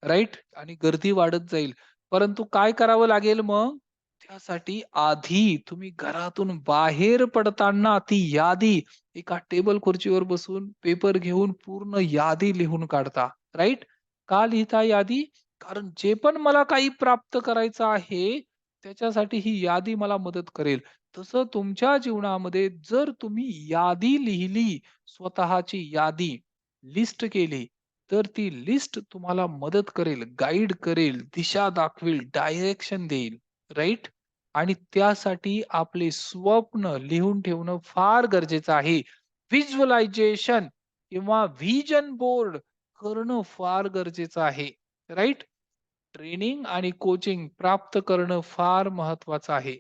राइट? आणि गर्दी वाढत जाईल. परंतु काय करावं लागेल मग? त्यासाठी आधी तुम्ही घरातून बाहेर पडताना ती यादी एका टेबल खुर्चीवर बसून पेपर घेऊन पूर्ण यादी लिहून काढता. राइट? का लिहिता यादी? कारण जे पण मला काही प्राप्त करायचं आहे, त्याच्यासाठी ही यादी मला मदत करेल. तसं तुमच्या जीवनामध्ये जर तुम्ही यादी लिहिली, स्वतःची यादी, लिस्ट केली, तर ती लिस्ट तुम्हाला मदत करेल, गाईड करेल, दिशा दाखवेल, डायरेक्शन देईल, राइट? आणि त्यासाठी आपले स्वप्न लिहून ठेवणं फार गरजेचं आहे. व्हिज्युअलायझेशन किंवा व्हिजन बोर्ड करणं फार गरजेचं आहे, राइट? ट्रेनिंग आणि कोचिंग प्राप्त करणं फार महत्वाचं आहे.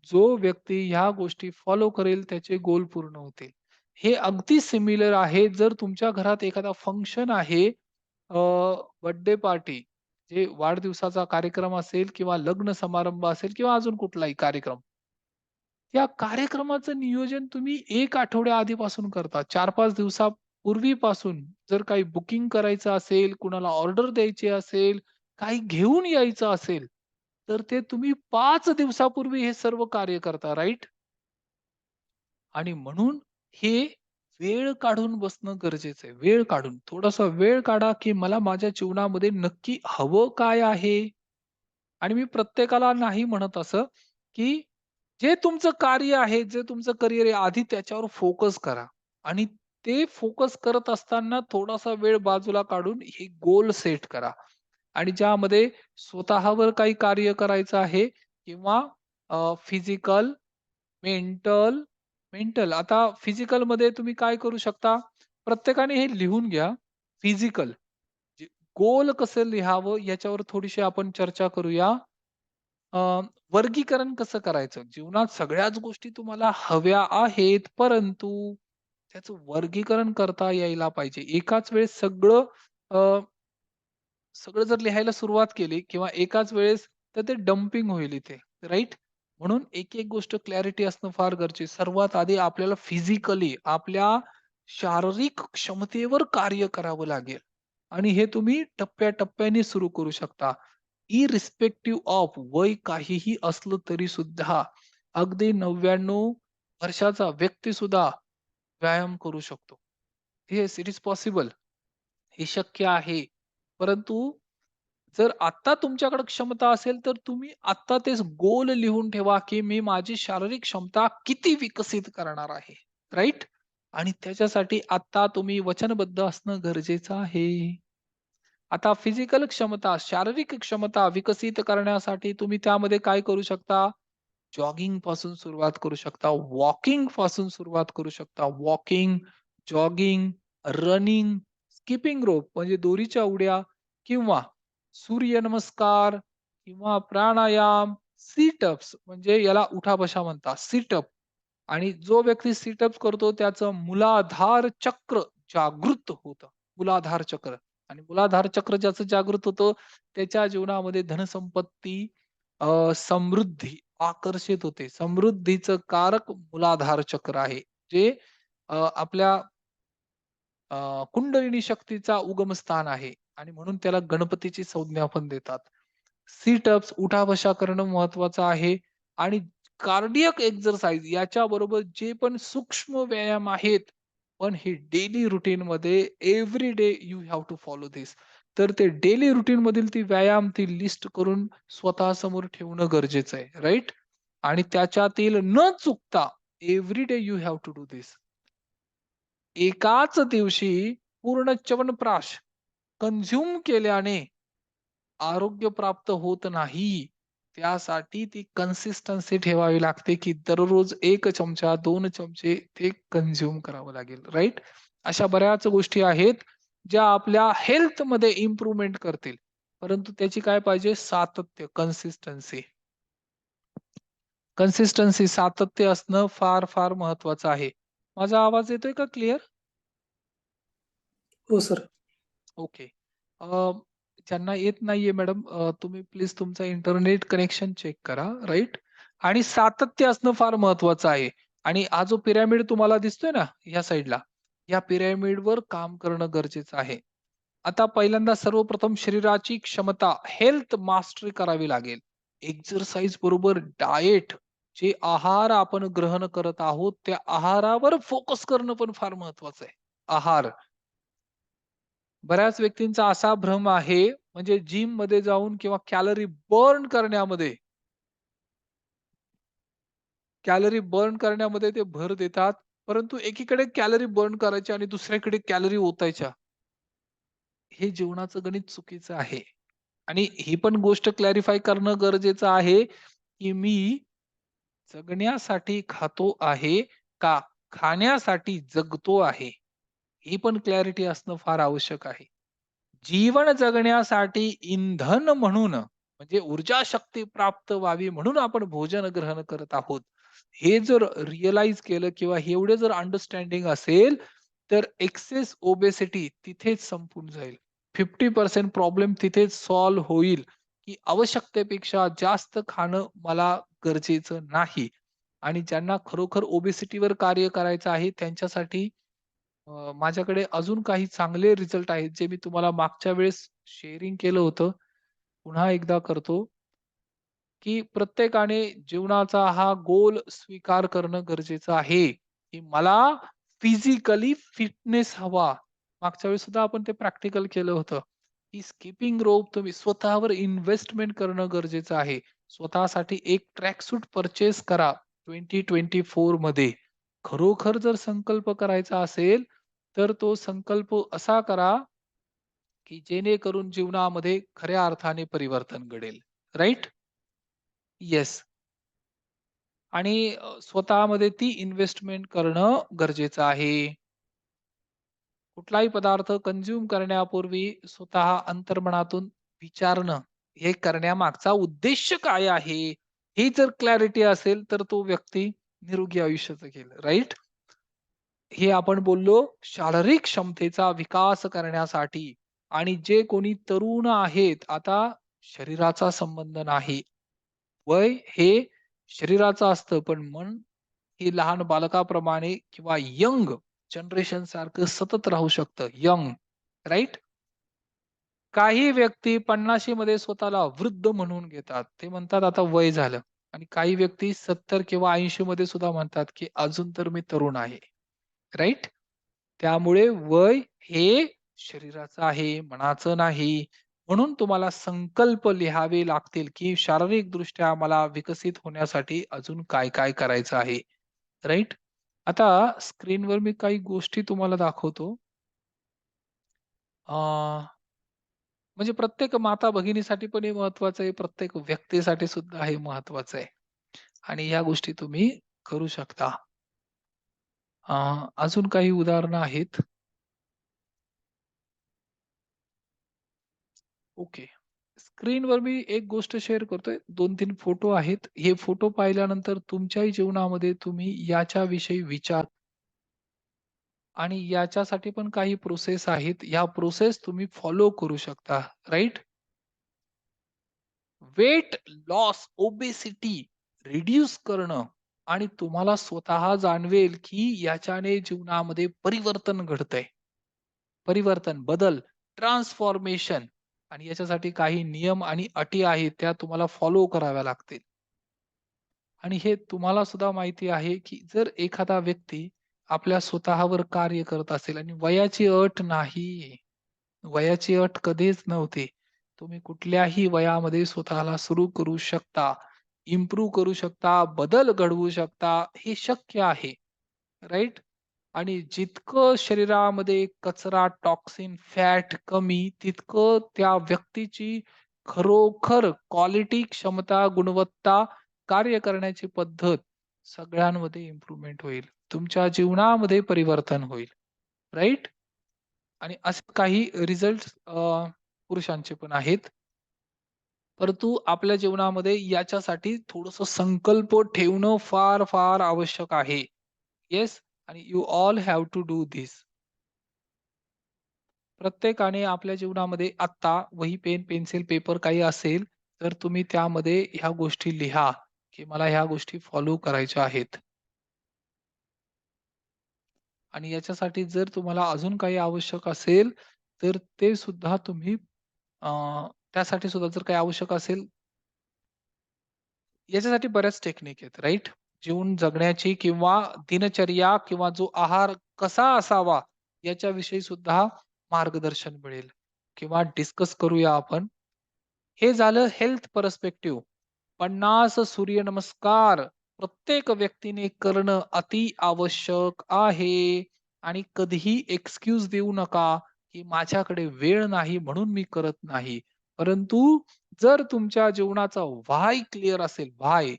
जो व्यक्ती ह्या गोष्टी फॉलो करेल त्याचे गोल पूर्ण होतील. हे अगदी सिमिलर आहे जर तुमच्या घरात एखादा फंक्शन आहे, बर्थडे पार्टी, जे वाढदिवसाचा कार्यक्रम असेल किंवा लग्न समारंभ असेल किंवा अजून कुठलाही कार्यक्रम. त्या कार्यक्रमाचं नियोजन तुम्ही 1 आठवड्या आधीपासून करता. 4-5 दिवसापूर्वीपासून जर काही बुकिंग करायचं असेल, कुणाला ऑर्डर द्यायची असेल, काही घेऊन यायचं असेल, तर ते तुम्ही 5 दिवसापूर्वी हे सर्व कार्य करता, राइट? आणि म्हणून हे वेळ काढून बसणं गरजेचं आहे. वेळ काढून. थोडासा वेळ काढा, की मला माझ्या जीवनामध्ये नक्की हवं काय आहे? आणि मी प्रत्येकाला नाही म्हणत असं, की जे तुमचं कार्य आहे, जे तुमचं करियर आहे, आधी त्याच्यावर फोकस करा आणि ते फोकस करत असताना थोडासा वेळ बाजूला काढून हे गोल सेट करा आणि ज्यामध्ये स्वतःवर काही कार्य करायचं आहे किंवा फिजिकल, मेंटल मेंटल आता फिजिकलमध्ये तुम्ही काय करू शकता? प्रत्येकाने हे लिहून घ्या. फिजिकल गोल कसं लिहावं याच्यावर थोडीशी आपण चर्चा करूया. अ, वर्गीकरण कसं करायचं? जीवनात सगळ्याच गोष्टी तुम्हाला हव्या आहेत, परंतु त्याचं वर्गीकरण करता यायला पाहिजे. एकाच वेळेस सगळं जर लिहायला सुरुवात केली किंवा एकाच वेळेस तर ते डंपिंग होईल इथे, राइट? म्हणून एक-एक गोष्ट क्लॅरिटी असणं फार गरजेचं. सर्वात आधी आपल्याला फिजिकली आपल्या शारीरिक क्षमतेवर कार्य करावं लागेल आणि हे तुम्ही टप्प्या सुरू करू शकता. इरिस्पेक्टिव्ह ऑफ वय काहीही असलं तरी सुद्धा अगदी 99 वर्षाचा व्यक्ती सुद्धा व्यायाम करू शकतो. Yes, it is possible. हे शक्य आहे. परंतु जर आत्ता तुमच्याकडे क्षमता असेल, तर तुम्ही आत्ता तेच गोल लिहून ठेवा, की मी माझी शारीरिक क्षमता किती विकसित करणार आहे. राइट? आणि त्याच्यासाठी आत्ता तुम्ही वचनबद्ध असणं गरजेचं आहे. आता फिजिकल क्षमता, शारीरिक क्षमता विकसित करण्यासाठी तुम्ही त्यामध्ये काय करू शकता? जॉगिंग पासून सुरुवात करू शकता. वॉकिंग पासून सुरुवात करू शकता. Walking, jogging, running, skipping rope म्हणजे दोरीच्या उड्या किंवा सूर्यनमस्कार किंवा प्राणायाम, सिट-अप्स म्हणजे याला उठा-बशा म्हणतात. सिट-अप आणि जो व्यक्ती सिट-अप्स करतो त्याचं मूलाधार चक्र जागृत होतं. मूलाधार चक्र आणि मूलाधार चक्र ज्याचं जागृत होतं त्याच्या जीवनामध्ये धनसंपत्ती, समृद्धी आकर्षित होते. समृद्धीचं कारक मूलाधार चक्र आहे. जे आपल्या कुंडलिनी शक्तीचा उगमस्थान आहे आणि म्हणून त्याला गणपतीची संज्ञा पण देतात. सिट-अप्स, उठा-बशा करणं महत्वाचं आहे आणि कार्डियक एक्सरसाइज याच्याबरोबर जे पण सूक्ष्म व्यायाम आहेत, पण हे डेली रूटीनमध्ये every day you have to follow this. तर ते डेली रूटीनमधील ती व्यायाम, ती लिस्ट करून स्वतःसमोर ठेवणं गरजेचं आहे, राइट? आणि त्याच्यातील न चुकता every day you have to do this. एकाच दिवशी पूर्ण च्यवनप्राश कंझ्युम केल्याने आरोग्य प्राप्त होत नाही. त्यासाठी ती कन्सिस्टन्सी ठेवावी लागते, की दररोज 1 चमचा, 2 चमचे ते कंझ्युम करावं लागेल, राइट? अशा बऱ्याच गोष्टी आहेत, ज्या आपल्या हेल्थमध्ये इम्प्रूव्हमेंट करतील. परंतु त्याची काय पाहिजे? सातत्य, कन्सिस्टन्सी. कन्सिस्टन्सी, सातत्य असणं फार महत्वाचं आहे. माझा आवाज येतोय का क्लिअर?
हो सर.
ओके. अ, ज्यांना येत नाहीये मॅडम तुम्ही प्लीज तुमचं इंटरनेट कनेक्शन चेक करा, राइट? आणि सातत्य असणं फार महत्वाचं आहे. आणि हा जो पिरॅमिड तुम्हाला दिसतोय ना, ह्या साइडला, या पिरॅमिडवर काम करणं गरजेचं आहे. आता पहिल्यांदा सर्वप्रथम शरीराची क्षमता, हेल्थ मास्टरी करावी लागेल. एक्सरसाइज बरोबर डाएट, जे आहार आपण ग्रहण करत आहोत, त्या आहारावर फोकस करणं पण फार महत्वाचं आहे. आहार. बऱ्याच व्यक्तींचा असा भ्रम आहे, म्हणजे जिममध्ये जाऊन किंवा कॅलरी बर्न करण्यामध्ये ते भर देतात. परंतु एकीकडे कॅलरी बर्न करायचे आणि दुसरीकडे कॅलरी ओतायच्या. हे जीवनाचं गणित चुकीचं आहे. आणि ही पण गोष्ट क्लॅरिफाय करणं गरजेचं आहे, की मी जगण्यासाठी खातो आहे का खाण्यासाठी जगतो आहे? ही पण क्लॅरिटी असणं फार आवश्यक आहे. जीवन जगण्यासाठी इंधन म्हणून म्हणजे ऊर्जा शक्ती प्राप्त व्हावी म्हणून आपण भोजन ग्रहण करत आहोत. हे जर रिअलाईज केलं किंवा हे एवढे जर अंडरस्टँडिंग असेल, तर एक्सेस ओबेसिटी तिथेच संपून जाईल. 50% प्रॉब्लेम तिथेच सॉल्व्ह होईल, की आवश्यकतेपेक्षा जास्त खाणं मला गरजेचं नाही. आणि ज्यांना खरोखर ओबेसिटीवर कार्य करायचं आहे त्यांच्यासाठी माझ्याकडे अजून काही चांगले रिझल्ट आहेत, जे मी तुम्हाला मागच्या वेळेस शेअरिंग केलं होतं. पुन्हा एकदा करतो, की प्रत्येकाने जीवनाचा हा गोल स्वीकार करणं गरजेचं आहे, की मला फिजिकली फिटनेस हवा. मागच्या वेळेस सुद्धा आपण ते प्रॅक्टिकल केलं होतं, की स्किपिंग रोप तुम्ही स्वतःवर इन्व्हेस्टमेंट करणं गरजेचं आहे. स्वतःसाठी एक ट्रॅक सूट परचेस करा 2024 मध्ये. खरोखर जर संकल्प करायचा असेल, तर तो संकल्प असा करा, की जेणेकरून जीवनामध्ये खऱ्या अर्थाने परिवर्तन घडेल. राइट? येस. आणि स्वतःमध्ये ती इन्व्हेस्टमेंट करणं गरजेचं आहे. कुठलाही पदार्थ कंझ्युम करण्यापूर्वी स्वतः अंतर्मनातून विचारणं, हे करण्यामागचा उद्देश काय आहे? ही जर क्लॅरिटी असेल, तर तो व्यक्ती निरोगी आयुष्याचं गेलं. राइट? हे आपण बोललो शारीरिक क्षमतेचा विकास करण्यासाठी आणि जे कोणी तरुण आहेत, आता शरीराचा संबंध नाही. वय हे शरीराचं असतं, पण मन हे लहान बालकाप्रमाणे किंवा यंग जनरेशन सारखं सतत राहू शकतं. Young, right? काही व्यक्ती 50शी मध्ये स्वतःला वृद्ध म्हणून घेतात. ते म्हणतात आता वय झालं आणि काही व्यक्ती 70 किंवा 80 मध्ये सुद्धा म्हणतात, की अजून तर मी तरुण आहे. राइट? त्यामुळे वय हे शरीराचं आहे, मनाचं नाही. म्हणून तुम्हाला संकल्प लिहावे लागतील, की शारीरिकदृष्ट्या मला विकसित होण्यासाठी अजून काय-काय करायचं आहे. राइट? आता स्क्रीनवर मी काही गोष्टी तुम्हाला दाखवतो. अ, म्हणजे प्रत्येक माता-भगिनीसाठी पण हे महत्वाचं आहे, प्रत्येक व्यक्तीसाठी सुद्धा हे महत्वाचं आहे आणि ह्या गोष्टी तुम्ही करू शकता. अजून काही उदाहरणं आहेत. ओके. स्क्रीनवर मी एक गोष्ट शेअर करतोय. 2-3 फोटो आहेत. हे फोटो पाहिल्यानंतर तुमच्याही जीवनामध्ये तुम्ही याच्याविषयी विचार आणि याच्यासाठी पण काही प्रोसेस आहेत. या प्रोसेस तुम्ही फॉलो करू शकता. Right? Weight loss, obesity reduce करणं आणि तुम्हाला स्वतः जाणवेल, की याच्याने जीवनामध्ये परिवर्तन घडतंय. परिवर्तन, बदल, ट्रान्सफॉर्मेशन आणि याच्यासाठी काही नियम आणि अटी आहेत, त्या तुम्हाला फॉलो कराव्या लागतील. आणि हे तुम्हाला सुद्धा माहिती आहे, की जर एखादा व्यक्ती आपल्या स्वतःवर कार्य करत असेल आणि वयाची अट नाही. वयाची अट कधीच नव्हती. तुम्ही कुठल्याही वयामध्ये स्वतःला सुरू करू शकता, इम्प्रूव्ह करू शकता, बदल घडवू शकता. हे शक्य आहे. राइट? आणि जितकं शरीरामध्ये कचरा, टॉक्सिन, फॅट कमी, तितकं त्या व्यक्तीची खरोखर क्वालिटी, क्षमता, गुणवत्ता, कार्य करण्याची पद्धत सगळ्यांमध्ये इम्प्रूव्हमेंट होईल. तुमच्या जीवनामध्ये परिवर्तन होईल. राइट? आणि असे काही रिझल्ट्स पुरुषांचे पण आहेत. परंतु आपल्या जीवनामध्ये याच्यासाठी थोडंसं संकल्प ठेवणं फार आवश्यक आहे. येस आणि you all have to do this. प्रत्येकाने आपल्या जीवनामध्ये आत्ता वही, पेन, पेन्सिल, पेपर काही असेल, तर तुम्ही त्यामध्ये ह्या गोष्टी लिहा, की मला ह्या गोष्टी फॉलो करायच्या आहेत. आणि याच्यासाठी जर तुम्हाला अजून काही आवश्यक असेल, तर ते सुद्धा तुम्ही अ, त्यासाठी सुद्धा जर काही आवश्यक असेल, याच्यासाठी बऱ्याच टेक्निक आहेत, राइट? जीवन जगण्याची किंवा दिनचर्या किंवा जो आहार कसा असावा, याच्याविषयी सुद्धा मार्गदर्शन मिळेल किंवा डिस्कस करूया आपण. हे झालं हेल्थ पर्स्पेक्टिव्ह. 50 सूर्यनमस्कार प्रत्येक व्यक्तीने करणं अति आवश्यक आहे आणि कधीही एक्सक्यूज देऊ नका, की माझ्याकडे वेळ नाही म्हणून मी करत नाही. परंतु जर तुमच्या जीवनाचा व्हाय क्लिअर असेल, व्हाय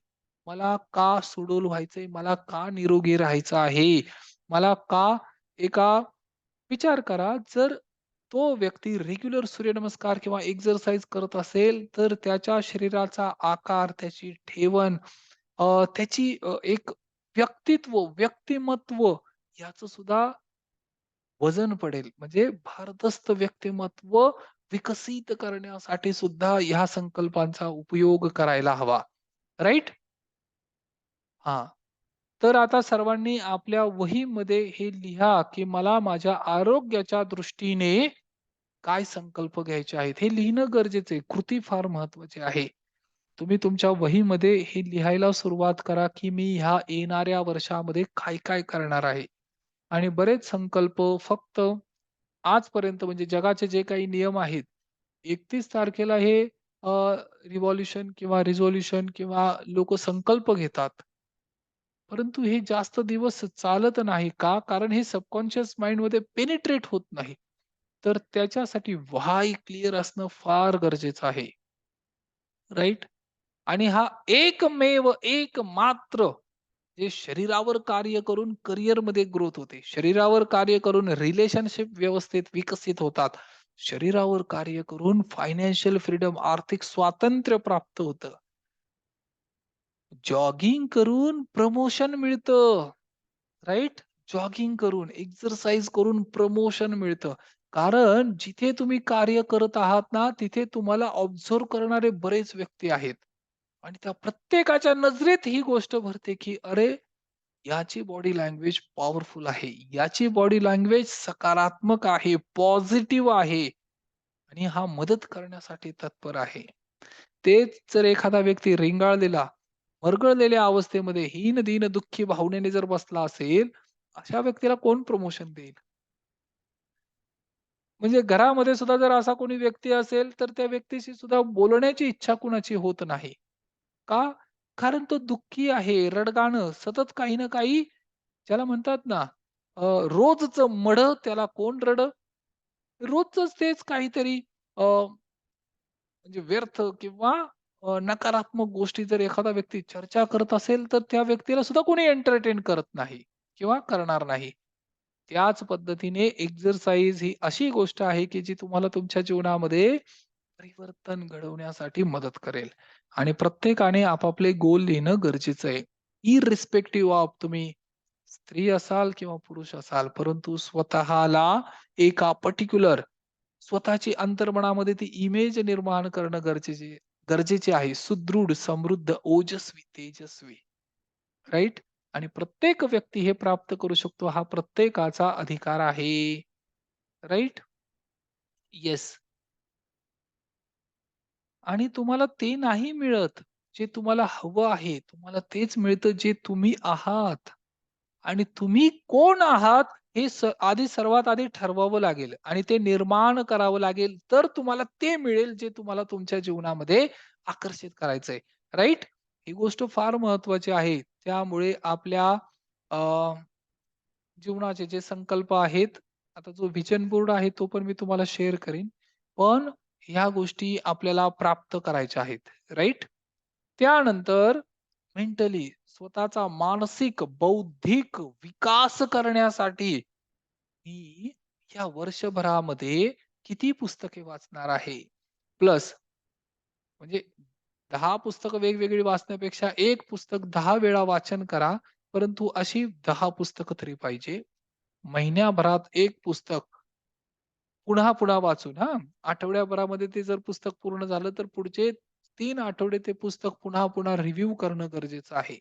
मला का सुडौल व्हायचंय? मला का निरोगी राहायचं आहे? मला का एका विचार करा, जर तो व्यक्ती रेग्युलर सूर्यनमस्कार किंवा एक्सरसाइज करत असेल, तर त्याच्या शरीराचा आकार, त्याची ठेवण, त्याची एक व्यक्तित्व, व्यक्तिमत्व याचं सुद्धा वजन पडेल. म्हणजे भारदस्त व्यक्तिमत्व विकसित करण्यासाठी सुद्धा ह्या संकल्पांचा उपयोग करायला हवा. राइट? हां. तर आता सर्वांनी आपल्या वहीमध्ये हे लिहा, की मला माझ्या आरोग्याच्या दृष्टीने काय संकल्प घ्यायचे आहेत. हे लिहिणं गरजेचं आहे. कृती फार महत्त्वाची आहे. तुम्ही तुमच्या वहीमध्ये हे लिहायला सुरुवात करा, की मी ह्या येणाऱ्या वर्षामध्ये काय-काय करणार आहे. आणि बरेच संकल्प फक्त आजपर्यंत म्हणजे जगाचे जे काही नियम आहेत, 31 तारखेला हे रिव्होल्यूशन किंवा रिझोल्यूशन किंवा लोकं संकल्प घेतात. परंतु हे जास्त दिवस चालत नाही का? कारण हे सबकॉन्शियस माइंडमध्ये पेनिट्रेट होत नाही. तर त्याच्यासाठी व्हाय क्लिअर असणं फार गरजेचं आहे. राइट? आणि हा एकमेव एकमात्र जे शरीरावर कार्य करून करिअरमध्ये ग्रोथ होते. शरीरावर कार्य करून रिलेशनशिप व्यवस्थित विकसित होतात. शरीरावर कार्य करून फायनान्शियल फ्रीडम, आर्थिक स्वातंत्र्य प्राप्त होतं. जॉगिंग करून प्रमोशन मिळतं. राइट? जॉगिंग करून, एक्सरसाइज करून प्रमोशन मिळतं. कारण जिथे तुम्ही कार्य करत आहात ना, तिथे तुम्हाला ऑब्झर्व्ह करणारे बरेच व्यक्ती आहेत. आणि त्या प्रत्येकाच्या नजरेत ही गोष्ट भरते, की अरे, याची बॉडी लँग्वेज पॉवरफुल आहे. याची बॉडी लँग्वेज सकारात्मक आहे, पॉझिटिव्ह आहे आणि हा मदत करण्यासाठी तत्पर आहे. तेच जर एखादा व्यक्ती रेंगाळलेला, मरगळलेल्या अवस्थेमध्ये हीन-दीन दुःखी भावनेने जर बसला असेल, अशा व्यक्तीला कोण प्रमोशन देईल? म्हणजे घरामध्ये सुद्धा जर असा कोणी व्यक्ती असेल, तर त्या व्यक्तीशी सुद्धा बोलण्याची इच्छा कुणाची होत नाही. का? कारण तो दुःखी आहे, रडगाणं, सतत काही ना काही ज्याला म्हणतात ना, रोजचं मढ त्याला कोण रडं? रोजचंच तेच काहीतरी म्हणजे व्यर्थ किंवा नकारात्मक गोष्टी जर एखादा व्यक्ती चर्चा करत असेल, तर त्या व्यक्तीला सुद्धा कोणी एंटरटेन करत नाही किंवा करणार नाही. त्याच पद्धतीने एक्सरसाइज ही अशी गोष्ट आहे, की जी तुम्हाला तुमच्या जीवनामध्ये परिवर्तन घडवण्यासाठी मदत करेल आणि प्रत्येकाने आपापले गोल लिहिणं गरजेचं आहे. इर्रिस्पेक्टिव्ह ऑफ तुम्ही स्त्री असाल किंवा पुरुष असाल, परंतु स्वतःला एका पर्टिक्युलर स्वतःची अंतर्मनामध्ये ती इमेज निर्माण करणं गरजेचे आहे. सुदृढ, समृद्ध, ओजस्वी, तेजस्वी. राइट? आणि प्रत्येक व्यक्ती हे प्राप्त करू शकतो. हा प्रत्येकाचा अधिकार आहे. राइट? येस. आणि तुम्हाला ते नाही मिळत, जे तुम्हाला हवं आहे. तुम्हाला तेच मिळतं जे तुम्ही आहात. आणि तुम्ही कोण आहात हे आधी सर्वात आधी ठरवावं लागेल आणि ते निर्माण करावं लागेल, तर तुम्हाला ते मिळेल जे तुम्हाला तुमच्या जीवनामध्ये आकर्षित करायचंय. राइट? ही गोष्ट फार महत्वाची आहे. त्यामुळे आपल्या अ, जीवनाचे जे संकल्प आहेत, आता जो व्हिजन बोर्ड आहे तो पण मी तुम्हाला शेअर करीन. पण ह्या गोष्टी आपल्याला प्राप्त करायच्या आहेत. राइट? त्यानंतर मेंटली स्वतःचा मानसिक, बौद्धिक विकास करण्यासाठी मी या वर्षभरामध्ये किती पुस्तके वाचणार आहे. प्लस म्हणजे 10 पुस्तकं वेगवेगळी वाचण्यापेक्षा एक पुस्तक 10 वेळा वाचन करा. परंतु अशी 10 पुस्तकं तरी पाहिजे. महिन्याभरात एक पुस्तक पुन्हा-पुन्हा वाचून हां. आठवड्याभरामध्ये ते जर पुस्तक पूर्ण झालं, तर पुढचे 3 आठवडे ते पुस्तक पुन्हा-पुन्हा रिव्ह्यू करणं गरजेचं आहे.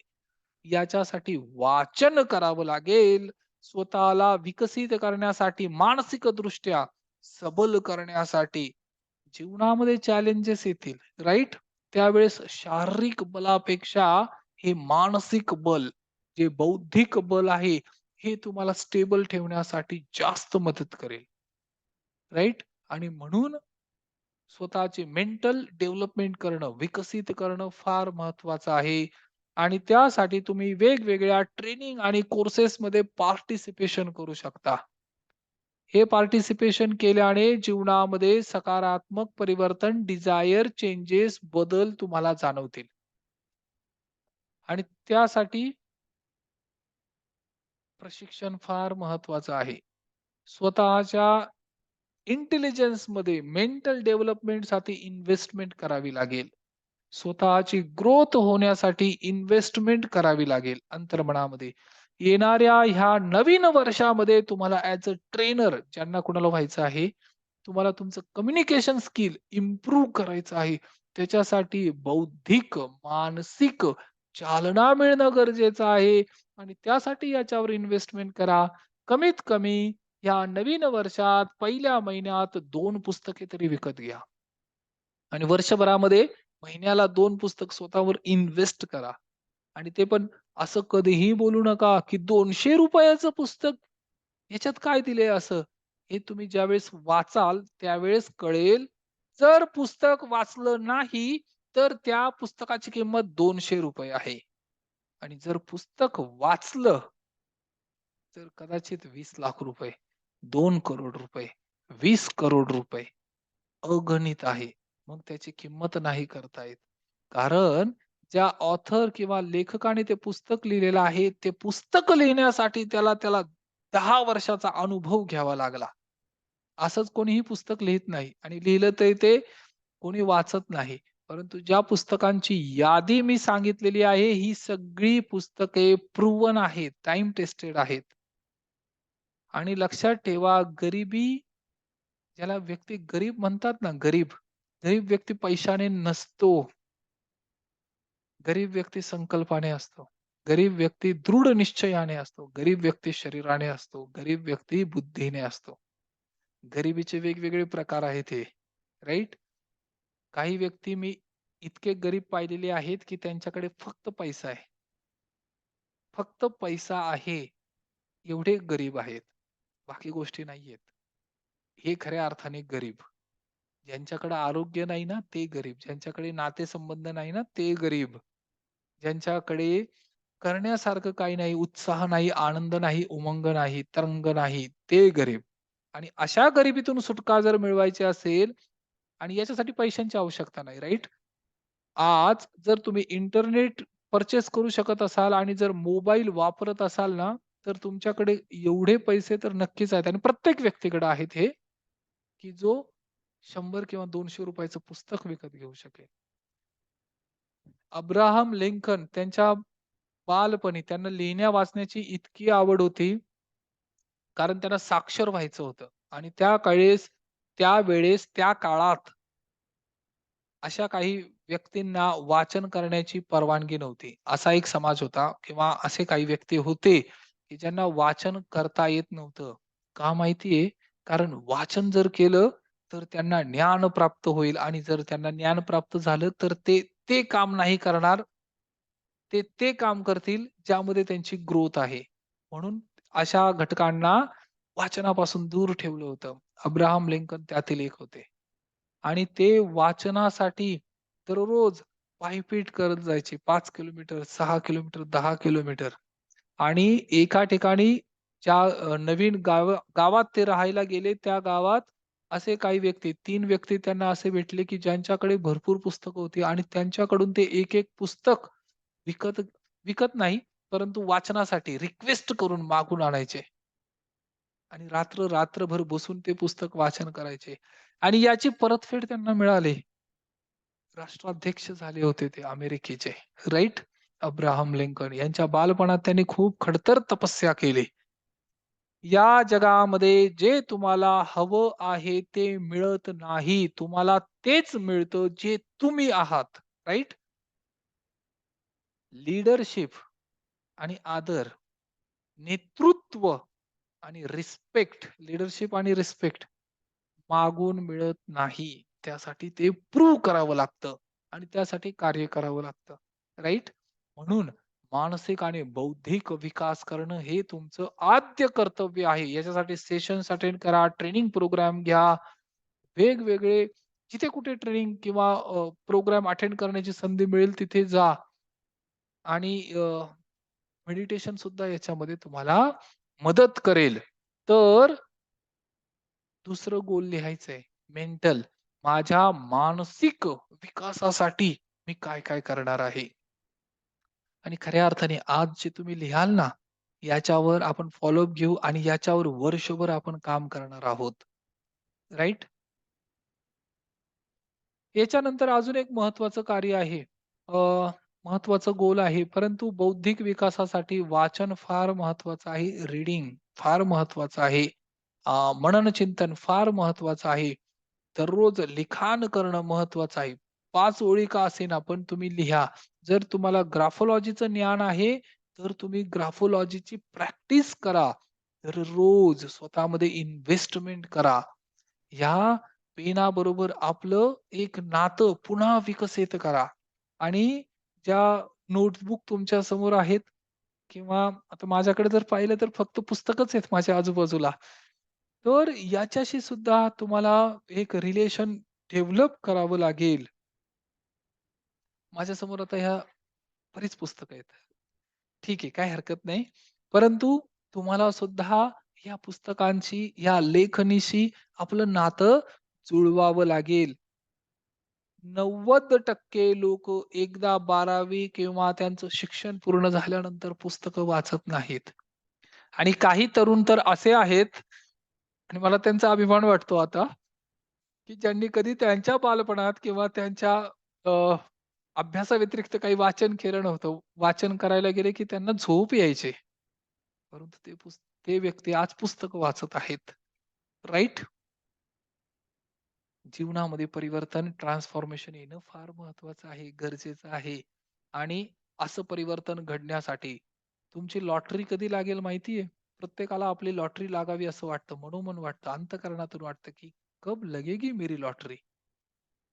याच्यासाठी वाचन करावं लागेल. स्वतःला विकसित करण्यासाठी, मानसिकदृष्ट्या सबल करण्यासाठी. जीवनामध्ये चॅलेंजेस येतील, राइट? त्यावेळेस शारीरिक बलापेक्षा हे मानसिक बल, जे बौद्धिक बल आहे, हे तुम्हाला स्टेबल ठेवण्यासाठी जास्त मदत करेल. राइट? आणि म्हणून स्वतःचे मेंटल डेव्हलपमेंट करणं, विकसित करणं फार महत्वाचं आहे. आणि त्यासाठी तुम्ही वेगवेगळ्या ट्रेनिंग आणि कोर्सेसमध्ये पार्टिसिपेशन करू शकता. हे पार्टिसिपेशन केल्याने जीवनामध्ये सकारात्मक परिवर्तन, डिझायर चेंजेस, बदल तुम्हाला जाणवतील. आणि त्यासाठी प्रशिक्षण फार महत्वाचं आहे. स्वतःच्या इंटेलिजन्समध्ये मेंटल डेव्हलपमेंटसाठी इन्व्हेस्टमेंट करावी लागेल. स्वतःची ग्रोथ होण्यासाठी इन्व्हेस्टमेंट करावी लागेल अंतर्मनामध्ये. येणाऱ्या ह्या नवीन वर्षामध्ये तुम्हाला ॲज अ ट्रेनर ज्यांना कुणाला व्हायचं आहे, तुम्हाला तुमचं कम्युनिकेशन स्किल इम्प्रूव्ह करायचं आहे. त्याच्यासाठी बौद्धिक, मानसिक चालना मिळणं गरजेचं आहे आणि त्यासाठी याच्यावर इन्व्हेस्टमेंट करा. कमीत कमी या नवीन वर्षात पहिल्या महिन्यात 2 पुस्तके तरी विकत घ्या. आणि वर्षभरामध्ये महिन्याला 2 पुस्तक स्वतःवर इन्व्हेस्ट करा. आणि ते पण असं कधीही बोलू नका, की ₹200 पुस्तक. ह्याच्यात काय दिलंय असं? हे तुम्ही ज्यावेळेस वाचाल त्यावेळेस कळेल. जर पुस्तक वाचलं नाही, तर त्या पुस्तकाची किंमत ₹200 आहे आणि जर पुस्तक वाचलं, तर कदाचित 20 लाख रुपये, 2 करोड रुपये, 20 करोड रुपये अगणित आहे. मग त्याची किंमत नाही करता येत. कारण ज्या ऑथर किंवा लेखकाने ते पुस्तक लिहिलेलं आहे, ते पुस्तक लिहिण्यासाठी त्याला त्याला 10 वर्षाचा अनुभव घ्यावा लागला. असंच कोणीही पुस्तक लिहीत नाही आणि लिहिलं तरी ते कोणी वाचत नाही. परंतु ज्या पुस्तकांची यादी मी सांगितलेली आहे, ही सगळी पुस्तके प्रूव्हन आहेत, टाईम टेस्टेड आहेत. आणि लक्षात ठेवा गरिबी ज्याला व्यक्ती गरीब म्हणतात ना, गरीब. गरीब व्यक्ती पैशाने नसतो. गरीब व्यक्ती संकल्पाने असतो. गरीब व्यक्ती दृढ निश्चयाने असतो. गरीब व्यक्ती शरीराने असतो. गरीब व्यक्ती बुद्धीने असतो. गरिबीचे वेगवेगळे प्रकार आहेत हे, राइट? काही व्यक्ती मी इतके गरीब पाहिलेले आहेत, की त्यांच्याकडे फक्त पैसा आहे. फक्त पैसा आहे, एवढे गरीब आहेत. बाकी गोष्टी नाहीयेत. हे खऱ्या अर्थाने गरीब. ज्यांच्याकडे आरोग्य नाही ना, ते गरीब. ज्यांच्याकडे नातेसंबंध नाही ना, ते गरीब. ज्यांच्याकडे करण्यासारखं काही नाही, उत्साह नाही, आनंद नाही, उमंग नाही, तरंग नाही, ते गरीब. आणि अशा गरिबीतून सुटका जर मिळवायची असेल आणि याच्यासाठी पैशांची आवश्यकता नाही, राइट? आज जर तुम्ही इंटरनेट पर्चेस करू शकत असाल आणि जर मोबाईल वापरत असाल ना, तर तुमच्याकडे एवढे पैसे तर नक्कीच आहेत आणि प्रत्येक व्यक्तीकडे आहेत हे, की जो 100 किंवा ₹200 चं पुस्तक विकत घेऊ शकेल. अब्राहम लिंकन त्यांच्या बालपणी त्यांना लिहिण्या वाचण्याची इतकी आवड होती, कारण त्यांना साक्षर व्हायचं होतं आणि त्यावेळेस त्या काळात अशा काही व्यक्तींना वाचन करण्याची परवानगी नव्हती. असा एक समाज होता किंवा असे काही व्यक्ती होते, की ज्यांना वाचन करता येत नव्हतं. का माहिती कारण वाचन जर केलं, तर त्यांना ज्ञान प्राप्त होईल आणि जर त्यांना ज्ञान प्राप्त झालं, तर ते ते काम नाही करणार, ते काम करतील ज्यामध्ये त्यांची ग्रोथ आहे. म्हणून अशा घटकांना वाचनापासून दूर ठेवलं होतं. अब्राहम लिंकन त्यातील एक होते. आणि ते वाचनासाठी दररोज पायपीट करत जायचे. 5 किलोमीटर, 6 किलोमीटर, 10 किलोमीटर आणि एका ठिकाणी ज्या नवीन गावात ते राहायला गेले, त्या गावात असे काही व्यक्ती 3 व्यक्ती त्यांना असे भेटले, की ज्यांच्याकडे भरपूर पुस्तकं होती आणि त्यांच्याकडून ते एक-एक पुस्तक विकत विकत नाही, परंतु वाचनासाठी रिक्वेस्ट करून मागून आणायचे आणि रात्रभर बसून ते पुस्तक वाचन करायचे आणि याची परतफेड त्यांना मिळाली. राष्ट्राध्यक्ष झाले होते ते अमेरिकेचे, राइट? अब्राहम लिंकन यांच्या बालपणात त्यांनी खूप खडतर तपस्या केली. या जगामध्ये जे तुम्हाला हवं आहे ते मिळत नाही. तुम्हाला तेच मिळतं जे तुम्ही आहात, राइट? लीडरशिप आणि आदर, नेतृत्व आणि रिस्पेक्ट, लीडरशिप आणि रिस्पेक्ट मागून मिळत नाही. त्यासाठी ते प्रूव्ह करावं लागतं आणि त्यासाठी कार्य करावं लागतं. राइट? म्हणून मानसिक आणि बौद्धिक विकास करणं हे तुमचं आद्य कर्तव्य आहे. याच्यासाठी सेशन्स अटेंड करा, ट्रेनिंग प्रोग्राम घ्या. वेगवेगळे जिथे कुठे ट्रेनिंग किंवा प्रोग्राम अटेंड करण्याची संधी मिळेल तिथे जा आणि मेडिटेशन सुद्धा याच्यामध्ये तुम्हाला मदत करेल. तर दुसरं गोल लिहायचंय मेंटल. माझ्या मानसिक विकासासाठी मी काय-काय करणार आहे? आणि खऱ्या अर्थाने आज जे तुम्ही लिहाल ना, याच्यावर आपण फॉलोअप घेऊ आणि याच्यावर वर्षभर आपण काम करणार आहोत. राइट? याच्यानंतर अजून एक महत्त्वाचं कार्य आहे. अ, महत्त्वाचं गोल आहे, परंतु बौद्धिक विकासासाठी वाचन फार महत्त्वाचं आहे. रीडिंग फार महत्त्वाचं आहे. मननचिंतन फार महत्त्वाचं आहे. दररोज लिखाण करणं महत्त्वाचं आहे. 5 ओळी का असेना, पण तुम्ही लिहा. जर तुम्हाला ग्राफोलॉजीचं ज्ञान आहे, तर तुम्ही ग्राफोलॉजीची प्रॅक्टिस करा. दररोज स्वतःमध्ये इन्व्हेस्टमेंट करा. ह्या पेनाबरोबर आपलं एक नातं पुन्हा विकसित करा आणि ज्या नोटबुक तुमच्या समोर आहेत, किंवा आता माझ्याकडे जर पाहिलं तर फक्त पुस्तकच आहेत माझ्या आजूबाजूला. तर याच्याशी सुद्धा तुम्हाला एक रिलेशन डेव्हलप करावं लागेल. माझ्यासमोर आता ह्या बरीच पुस्तकं आहेत. ठीक आहे, काही हरकत नाही. परंतु तुम्हाला सुद्धा या पुस्तकांशी, या लेखणीशी आपलं नातं जुळवावं लागेल. 90% लोकं एकदा 12वी किंवा त्यांचं शिक्षण पूर्ण झाल्यानंतर पुस्तकं वाचत नाहीत. आणि काही तरुण तर असे आहेत आणि मला त्यांचा अभिमान वाटतो आता, की ज्यांनी कधी त्यांच्या बालपणात किंवा त्यांच्या अ, अभ्यासाव्यतिरिक्त काही वाचन केलं नव्हतं. वाचन करायला गेले की त्यांना झोप यायची. परंतु ते व्यक्ती आज पुस्तकं वाचत आहेत. राइट? जीवनामध्ये परिवर्तन, ट्रान्सफॉर्मेशन येणं फार महत्वाचं आहे, गरजेचं आहे. आणि असं परिवर्तन घडण्यासाठी तुमची लॉटरी कधी लागेल माहिती आहे? प्रत्येकाला आपली लॉटरी लागावी असं वाटतं. मनोमन वाटतं, अंतःकरणातून वाटतं, की कब लगेगी मेरी लॉटरी?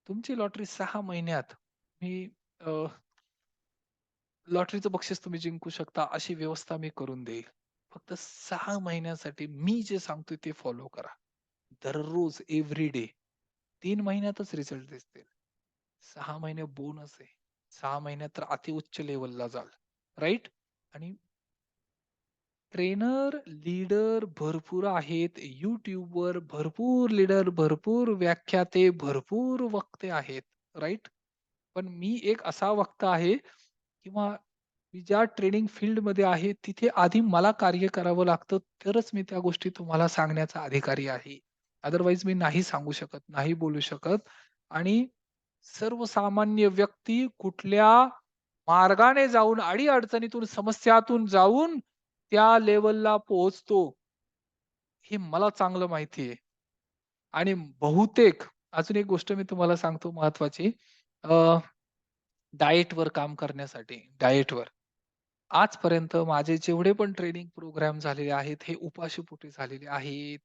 तुमची लॉटरी 6 महिन्यात मी लॉटरीचं बक्षीस तुम्ही जिंकू शकता अशी व्यवस्था मी करून देईल. फक्त 6 महिन्यासाठी मी जे सांगतोय ते फॉलो करा. दररोज एव्हरी डे 3 महिन्यातच रिझल्ट दिसतील. 6 महिने बोनस आहे. 6 महिन्यात तर अतिउच्च लेव्हलला जाल. राइट? आणि ट्रेनर, लीडर भरपूर आहेत. YouTubeवर भरपूर लीडर, भरपूर व्याख्याते, भरपूर वक्ते आहेत. राइट? पण मी एक असा वक्ता आहे किंवा मी ज्या ट्रेनिंग फील्डमध्ये आहे, तिथे आधी मला कार्य करावं लागतं, तरच मी त्या गोष्टी तुम्हाला सांगण्याचा अधिकारी आहे. अदरवाईज मी नाही सांगू शकत, नाही बोलू शकत. आणि सर्वसामान्य व्यक्ती कुठल्या मार्गाने जाऊन, अडी-अडचणीतून, समस्यातून जाऊन त्या लेव्हलला पोहोचतो, हे मला चांगलं माहिती आहे. आणि बहुतेक अजून एक गोष्ट मी तुम्हाला सांगतो महत्त्वाची. डाएटवर काम करण्यासाठी, डाएटवर. आजपर्यंत माझे जेवढे पण ट्रेनिंग प्रोग्राम झालेले आहेत, हे उपाशीपोटी झालेले आहेत.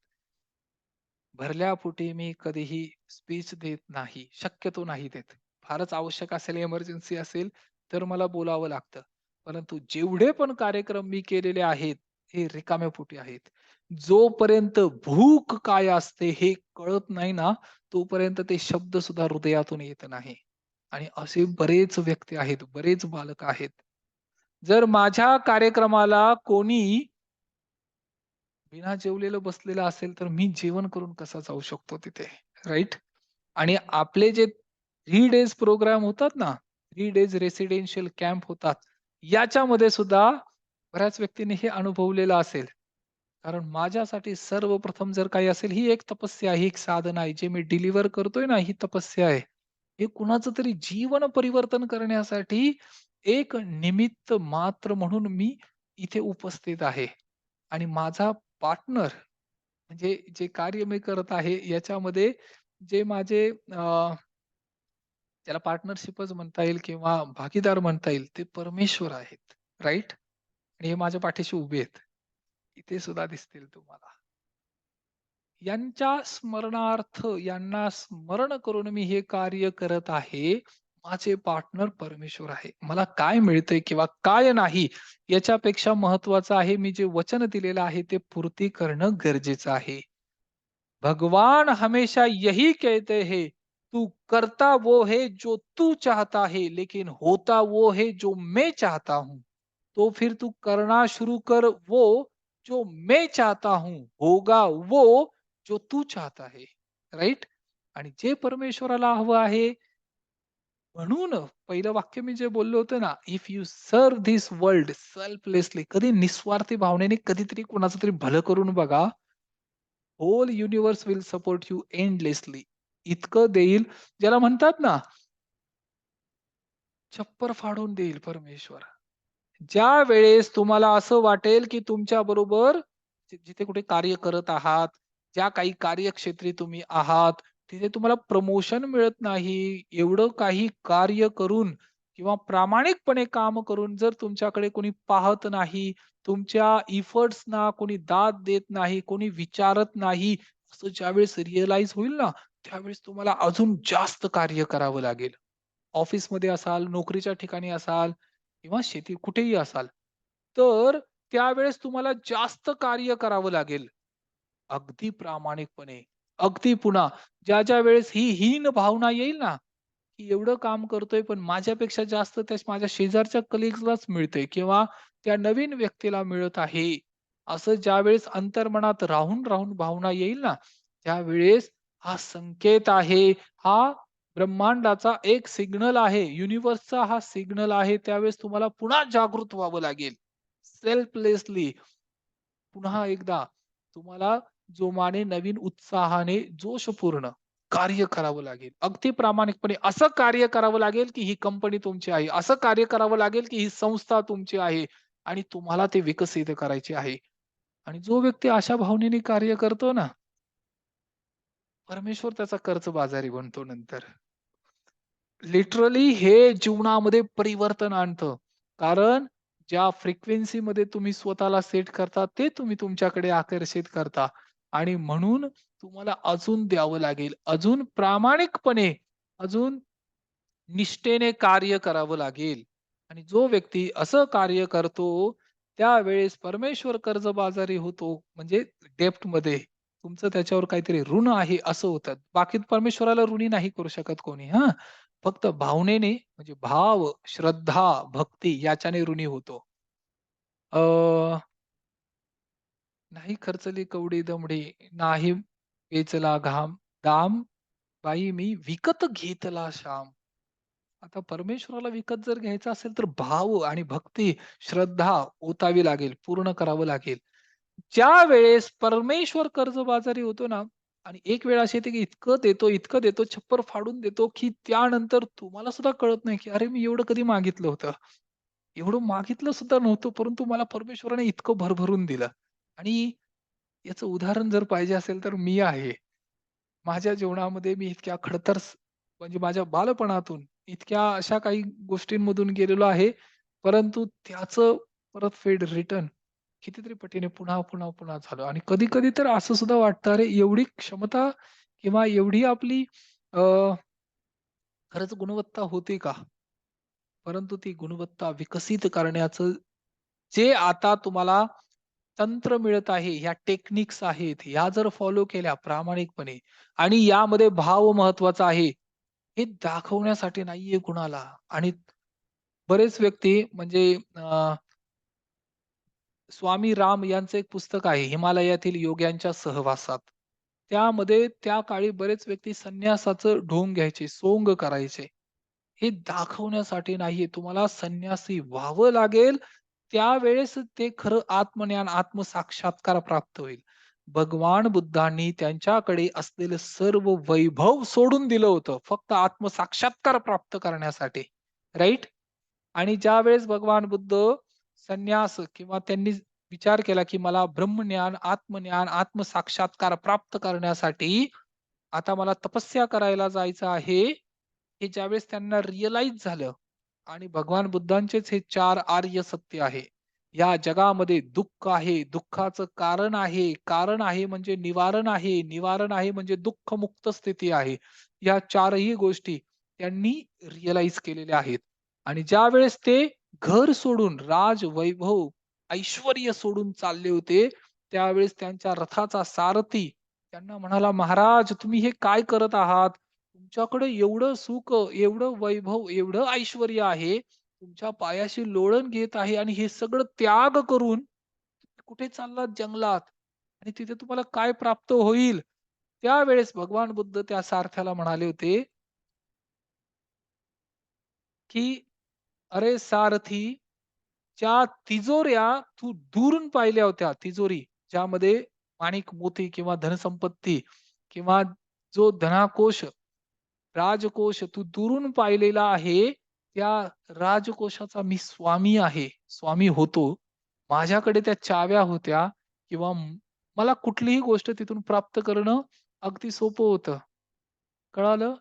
भरल्या पोटी मी कधीही स्पीच देत नाही. शक्यतो नाही देत. फारच आवश्यक असेल, एमर्जन्सी असेल, तर मला बोलावं लागतं. परंतु जेवढे पण कार्यक्रम मी केलेले आहेत, हे रिकाम्या पोटी आहेत. जोपर्यंत भूक काय असते हे कळत नाही ना, तोपर्यंत ते शब्द सुद्धा हृदयातून येत नाही. आणि असे बरेच व्यक्ती आहेत, बरेच बालक आहेत. जर माझ्या कार्यक्रमाला कोणी बिना जेवलेलं बसलेलं असेल, तर मी जेवण करून कसा जाऊ शकतो तिथे, राइट? आणि आपले जे 3 डेज प्रोग्राम होतात ना, 3 डेज रेसिडेन्शियल कॅम्प होतात. याच्यामध्ये सुद्धा बऱ्याच व्यक्तींनी हे अनुभवलेलं असेल. कारण माझ्यासाठी सर्वप्रथम जर काही असेल, ही एक तपस्या आहे, ही एक साधना आहे. जे मी डिलिव्हर करतोय ना, ही तपस्या आहे. हे कुणाचं तरी जीवन परिवर्तन करण्यासाठी एक निमित्त मात्र म्हणून मी इथे उपस्थित आहे. आणि माझा पार्टनर म्हणजे जे कार्य मी करत आहे याच्यामध्ये जे माझे त्याला पार्टनरशिपच म्हणता येईल किंवा भागीदार म्हणता येईल ते परमेश्वर आहेत. राइट? आणि हे माझ्या पाठीशी उभे आहेत. इथे सुद्धा दिसतील तुम्हाला. यांच्या स्मरणार्थ यांना स्मरण करून मी हे कार्य करत आहे. माझे पार्टनर परमेश्वर आहे. मला काय मिळतंय किंवा काय नाही याच्यापेक्षा महत्त्वाचं आहे मी जे वचन दिलेलं आहे ते पूर्ती करणं गरजेचं आहे. भगवान हमेशा यही कहते हैं, तू करता वो है जो तू चाहता है, लेकिन होता वो है जो मैं चाहता हूं. तो फिर तू करना शुरू कर वो जो मैं चाहता हूं, होगा वो जो तू चाहता है. राइट? आणि जे परमेश्वराला हवं आहे म्हणून पहिलं वाक्य मी जे बोललो होतो ना, if you serve this world selflessly, कधी निस्वार्थी भावनेने कधीतरी कोणाचं तरी भलं करून बघा. Whole universe will support you endlessly. इतकं देईल ज्याला म्हणतात ना, छप्पर फाडून देईल परमेश्वर. ज्यावेळेस तुम्हाला असं वाटेल, की तुमच्याबरोबर जिथे कुठे कार्य करत आहात, ज्या काही कार्यक्षेत्री तुम्ही आहात, तिथे तुम्हाला प्रमोशन मिळत नाही. एवढं काही कार्य करून किंवा प्रामाणिकपणे काम करून जर तुमच्याकडे कोणी पाहत नाही, तुमच्या एफर्ट्सना कोणी दाद देत नाही, कोणी विचारत नाही, असं ज्यावेळेस रिअलाईज होईल ना, त्यावेळेस तुम्हाला अजून जास्त कार्य करावं लागेल. ऑफिसमध्ये असाल, नोकरीच्या ठिकाणी असाल किंवा शेती कुठेही असाल. तर त्यावेळेस तुम्हाला जास्त कार्य करावं लागेल. अगदी प्रामाणिकपणे. अगदी पुन्हा ज्या वेळेस ही हीन भावना येईल ना, की एवढं काम करतोय पण माझ्यापेक्षा जास्त त्याच माझ्या शेजारच्या कलीग्सलाच मिळतंय किंवा त्या नवीन व्यक्तीला मिळत आहे. असं ज्यावेळेस अंतर्मनात राहून भावना येईल ना, त्यावेळेस हा संकेत आहे. हा ब्रह्मांडाचा एक सिग्नल आहे. युनिव्हर्सचा हा सिग्नल आहे. त्यावेळेस तुम्हाला पुन्हा जागृत व्हावं लागेल. सेल्फलेसली पुन्हा एकदा तुम्हाला जोमाने नवीन उत्साहाने जोशपूर्ण कार्य करावं लागेल. अगदी प्रामाणिकपणे असं कार्य करावं लागेल, की ही कंपनी तुमची आहे. असं कार्य करावं लागेल, की ही संस्था तुमची आहे आणि तुम्हाला ते विकसित करायचे आहे. आणि जो व्यक्ती अशा भावनेने कार्य करतो ना, परमेश्वर त्याचा कर्जबाजारी बनतो नंतर. लिटरली हे जीवनामध्ये परिवर्तन आणतं. कारण ज्या फ्रिक्वेन्सीमध्ये तुम्ही स्वतःला सेट करता, ते तुम्ही तुमच्याकडे आकर्षित करता आणि म्हणून तुम्हाला अजून द्यावं लागेल. अजून प्रामाणिकपणे, अजून निष्ठेने कार्य करावं लागेल. आणि जो व्यक्ती असं कार्य करतो, त्यावेळेस परमेश्वर कर्जबाजारी होतो. म्हणजे डेप्थमध्ये तुमचं त्याच्यावर काहीतरी ऋण आहे असं होतं. बाकी परमेश्वराला ऋणी नाही करू शकत कोणी हां. फक्त भावनेने म्हणजे भाव, श्रद्धा, भक्ती याच्याने ऋणी होतो. अ, नाही खर्चली कवडी दमडी, नाही वेचला घाम दाम, बाई मी विकत घेतला श्याम. आता परमेश्वराला विकत जर घ्यायचं असेल तर भाव आणि भक्ती, श्रद्धा ओतावी लागेल, पूर्ण करावं लागेल. ज्यावेळेस परमेश्वर कर्जबाजारी होतो ना आणि एक वेळ अशी येते की इतकं देतो, छप्पर फाडून देतो, की त्यानंतर तुम्हाला सुद्धा कळत नाही, की अरे मी एवढं कधी मागितलं होतं. एवढं मागितलं सुद्धा नव्हतं, परंतु मला परमेश्वराने इतकं भरभरून दिलं. आणि याचं उदाहरण जर पाहिजे असेल तर मी आहे. माझ्या जीवनामध्ये मी इतक्या खडतर म्हणजे माझ्या बालपणातून इतक्या अशा काही गोष्टींमधून गेलेलो आहे. परंतु त्याचं परतफेड रिटर्न कितीतरी पटीने पुन्हा झालं आणि कधी-कधी तर असं सुद्धा वाटतं, अरे एवढी क्षमता किंवा एवढी आपली अ, खरंच गुणवत्ता होती का? परंतु ती गुणवत्ता विकसित करण्याचं जे आता तुम्हाला तंत्र मिळत आहे, ह्या टेक्निक्स आहेत, ह्या जर फॉलो केल्या प्रामाणिकपणे आणि यामध्ये भाव महत्वाचा आहे, हे दाखवण्यासाठी नाहीये कुणाला. आणि बरेच व्यक्ती म्हणजे स्वामी राम यांचं एक पुस्तक आहे, हिमालयातील योग्यांच्या सहवासात. त्यामध्ये त्या काळी बरेच व्यक्ती संन्यासाचं ढोंग घ्यायचे, सोंग करायचे. हे दाखवण्यासाठी नाहीये. तुम्हाला संन्यासी व्हावं लागेल. त्यावेळेस ते खरं आत्मज्ञान, आत्मसाक्षात्कार प्राप्त होईल. भगवान बुद्धांनी त्यांच्याकडे असलेलं सर्व वैभव सोडून दिलं होतं. फक्त आत्मसाक्षात्कार प्राप्त करण्यासाठी. राइट? आणि ज्यावेळेस भगवान बुद्ध संन्यास किंवा त्यांनी विचार केला, की मला ब्रह्मज्ञान, आत्मज्ञान, आत्मसाक्षात्कार प्राप्त करण्यासाठी आता मला तपस्या करायला जायचं आहे. हे ज्यावेळेस त्यांना रिअलाईज झालं आणि भगवान बुद्धांचेच हे 4 आर्य सत्य आहे. या जगामध्ये दुःख आहे, दुःखाचं कारण आहे, कारण आहे म्हणजे निवारण आहे, निवारण आहे म्हणजे दुःखमुक्त स्थिती आहे. या 4ही गोष्टी त्यांनी रिअलाईज केलेल्या आहेत. आणि ज्यावेळेस ते घर सोडून वैभव, ऐश्वर्य सोडून चालले होते, त्यावेळेस त्यांच्या रथाचा सारथी त्यांना म्हणाला, "महाराज तुम्ही हे काय करत आहात? तुमच्याकडे एवढं सुख, एवढं वैभव, एवढं ऐश्वर्य आहे. तुमच्या पायाशी लोळण घेत आहे आणि हे सगळं त्याग करून तुम्ही कुठे चाललात जंगलात आणि तिथे तुम्हाला काय प्राप्त होईल?" त्यावेळेस भगवान बुद्ध त्या सारथ्याला म्हणाले होते, की "अरे सारथी, ज्या तिजोऱ्या तू दुरून पाहिल्या होत्या तिजोरी, ज्यामध्ये माणिक मोती किंवा धनसंपत्ती किंवा जो धनाकोश, राजकोष तू दुरून पाहिलेला आहे, त्या राजकोषाचा मी स्वामी आहे, स्वामी होतो. माझ्याकडे त्या चाव्या होत्या किंवा मला कुठलीही गोष्ट तिथून प्राप्त करणं अगदी सोपं होतं. कळालं?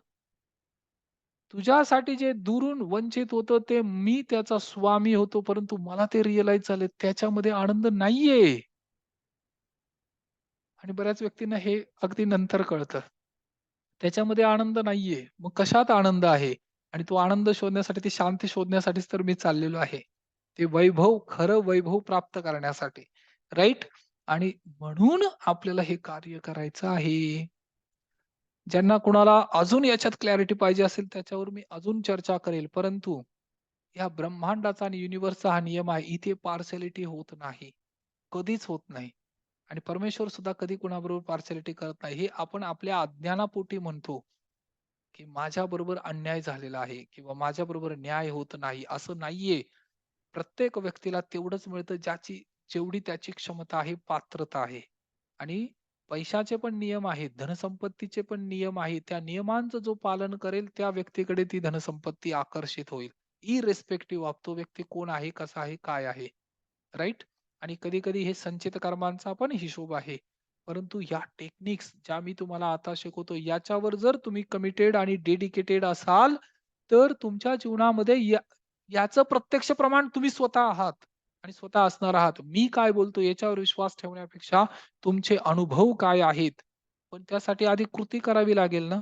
तुझ्यासाठी जे दुरून वंचित होतं ते मी त्याचा स्वामी होतो, परंतु मला ते रिअलाईज झालं त्याच्यामध्ये आनंद नाहीये. आणि बऱ्याच व्यक्तींना हे अगदी नंतर कळतं. त्याच्यामध्ये आनंद नाहीये. मग कशात आनंद आहे? आणि तो आनंद शोधण्यासाठी, ती शांती शोधण्यासाठीच तर मी चाललेलो आहे. ते वैभव, खरं वैभव प्राप्त करण्यासाठी. राइट? आणि म्हणून आपल्याला हे कार्य करायचं आहे. ज्यांना कुणाला अजून याच्यात क्लॅरिटी पाहिजे असेल त्याच्यावर मी अजून चर्चा करेल. परंतु या ब्रह्मांडाचा आणि युनिव्हर्सचा हा नियम आहे. इथे पार्शालिटी होत नाही. कधीच होत नाही. आणि परमेश्वर सुद्धा कधी कुणाबरोबर पार्शालिटी करत नाही. हे आपण आपल्या अज्ञानापोटी म्हणतो, की माझ्याबरोबर अन्याय झालेला आहे किंवा माझ्याबरोबर न्याय होत नाही. असं नाहीये. प्रत्येक व्यक्तीला तेवढंच मिळतं जेवढी त्याची क्षमता आहे, पात्रता आहे. आणि पैशाचे पण नियम आहेत, धनसंपत्तीचे पण नियम आहेत. त्या नियमांचं जो पालन करेल त्या व्यक्तीकडे ती धनसंपत्ती आकर्षित होईल. इर्रिस्पेक्टिव्ह ऑफ तो व्यक्ती कोण आहे, कसा आहे, काय आहे. राइट? आणि कधी-कधी हे संचित कर्मांचा पण हिशोब आहे. परंतु या टेक्निक्स ज्या मी तुम्हाला आता शिकवतो याच्यावर जर तुम्ही कमिटेड आणि डेडिकेटेड असाल, तर तुमच्या जीवनामध्ये याचं प्रत्यक्ष प्रमाण तुम्ही स्वतः आहात आणि स्वतः असणार आहात. मी काय बोलतो याच्यावर विश्वास ठेवण्यापेक्षा तुमचे अनुभव काय आहेत? पण त्यासाठी आधी कृती करावी लागेल ना.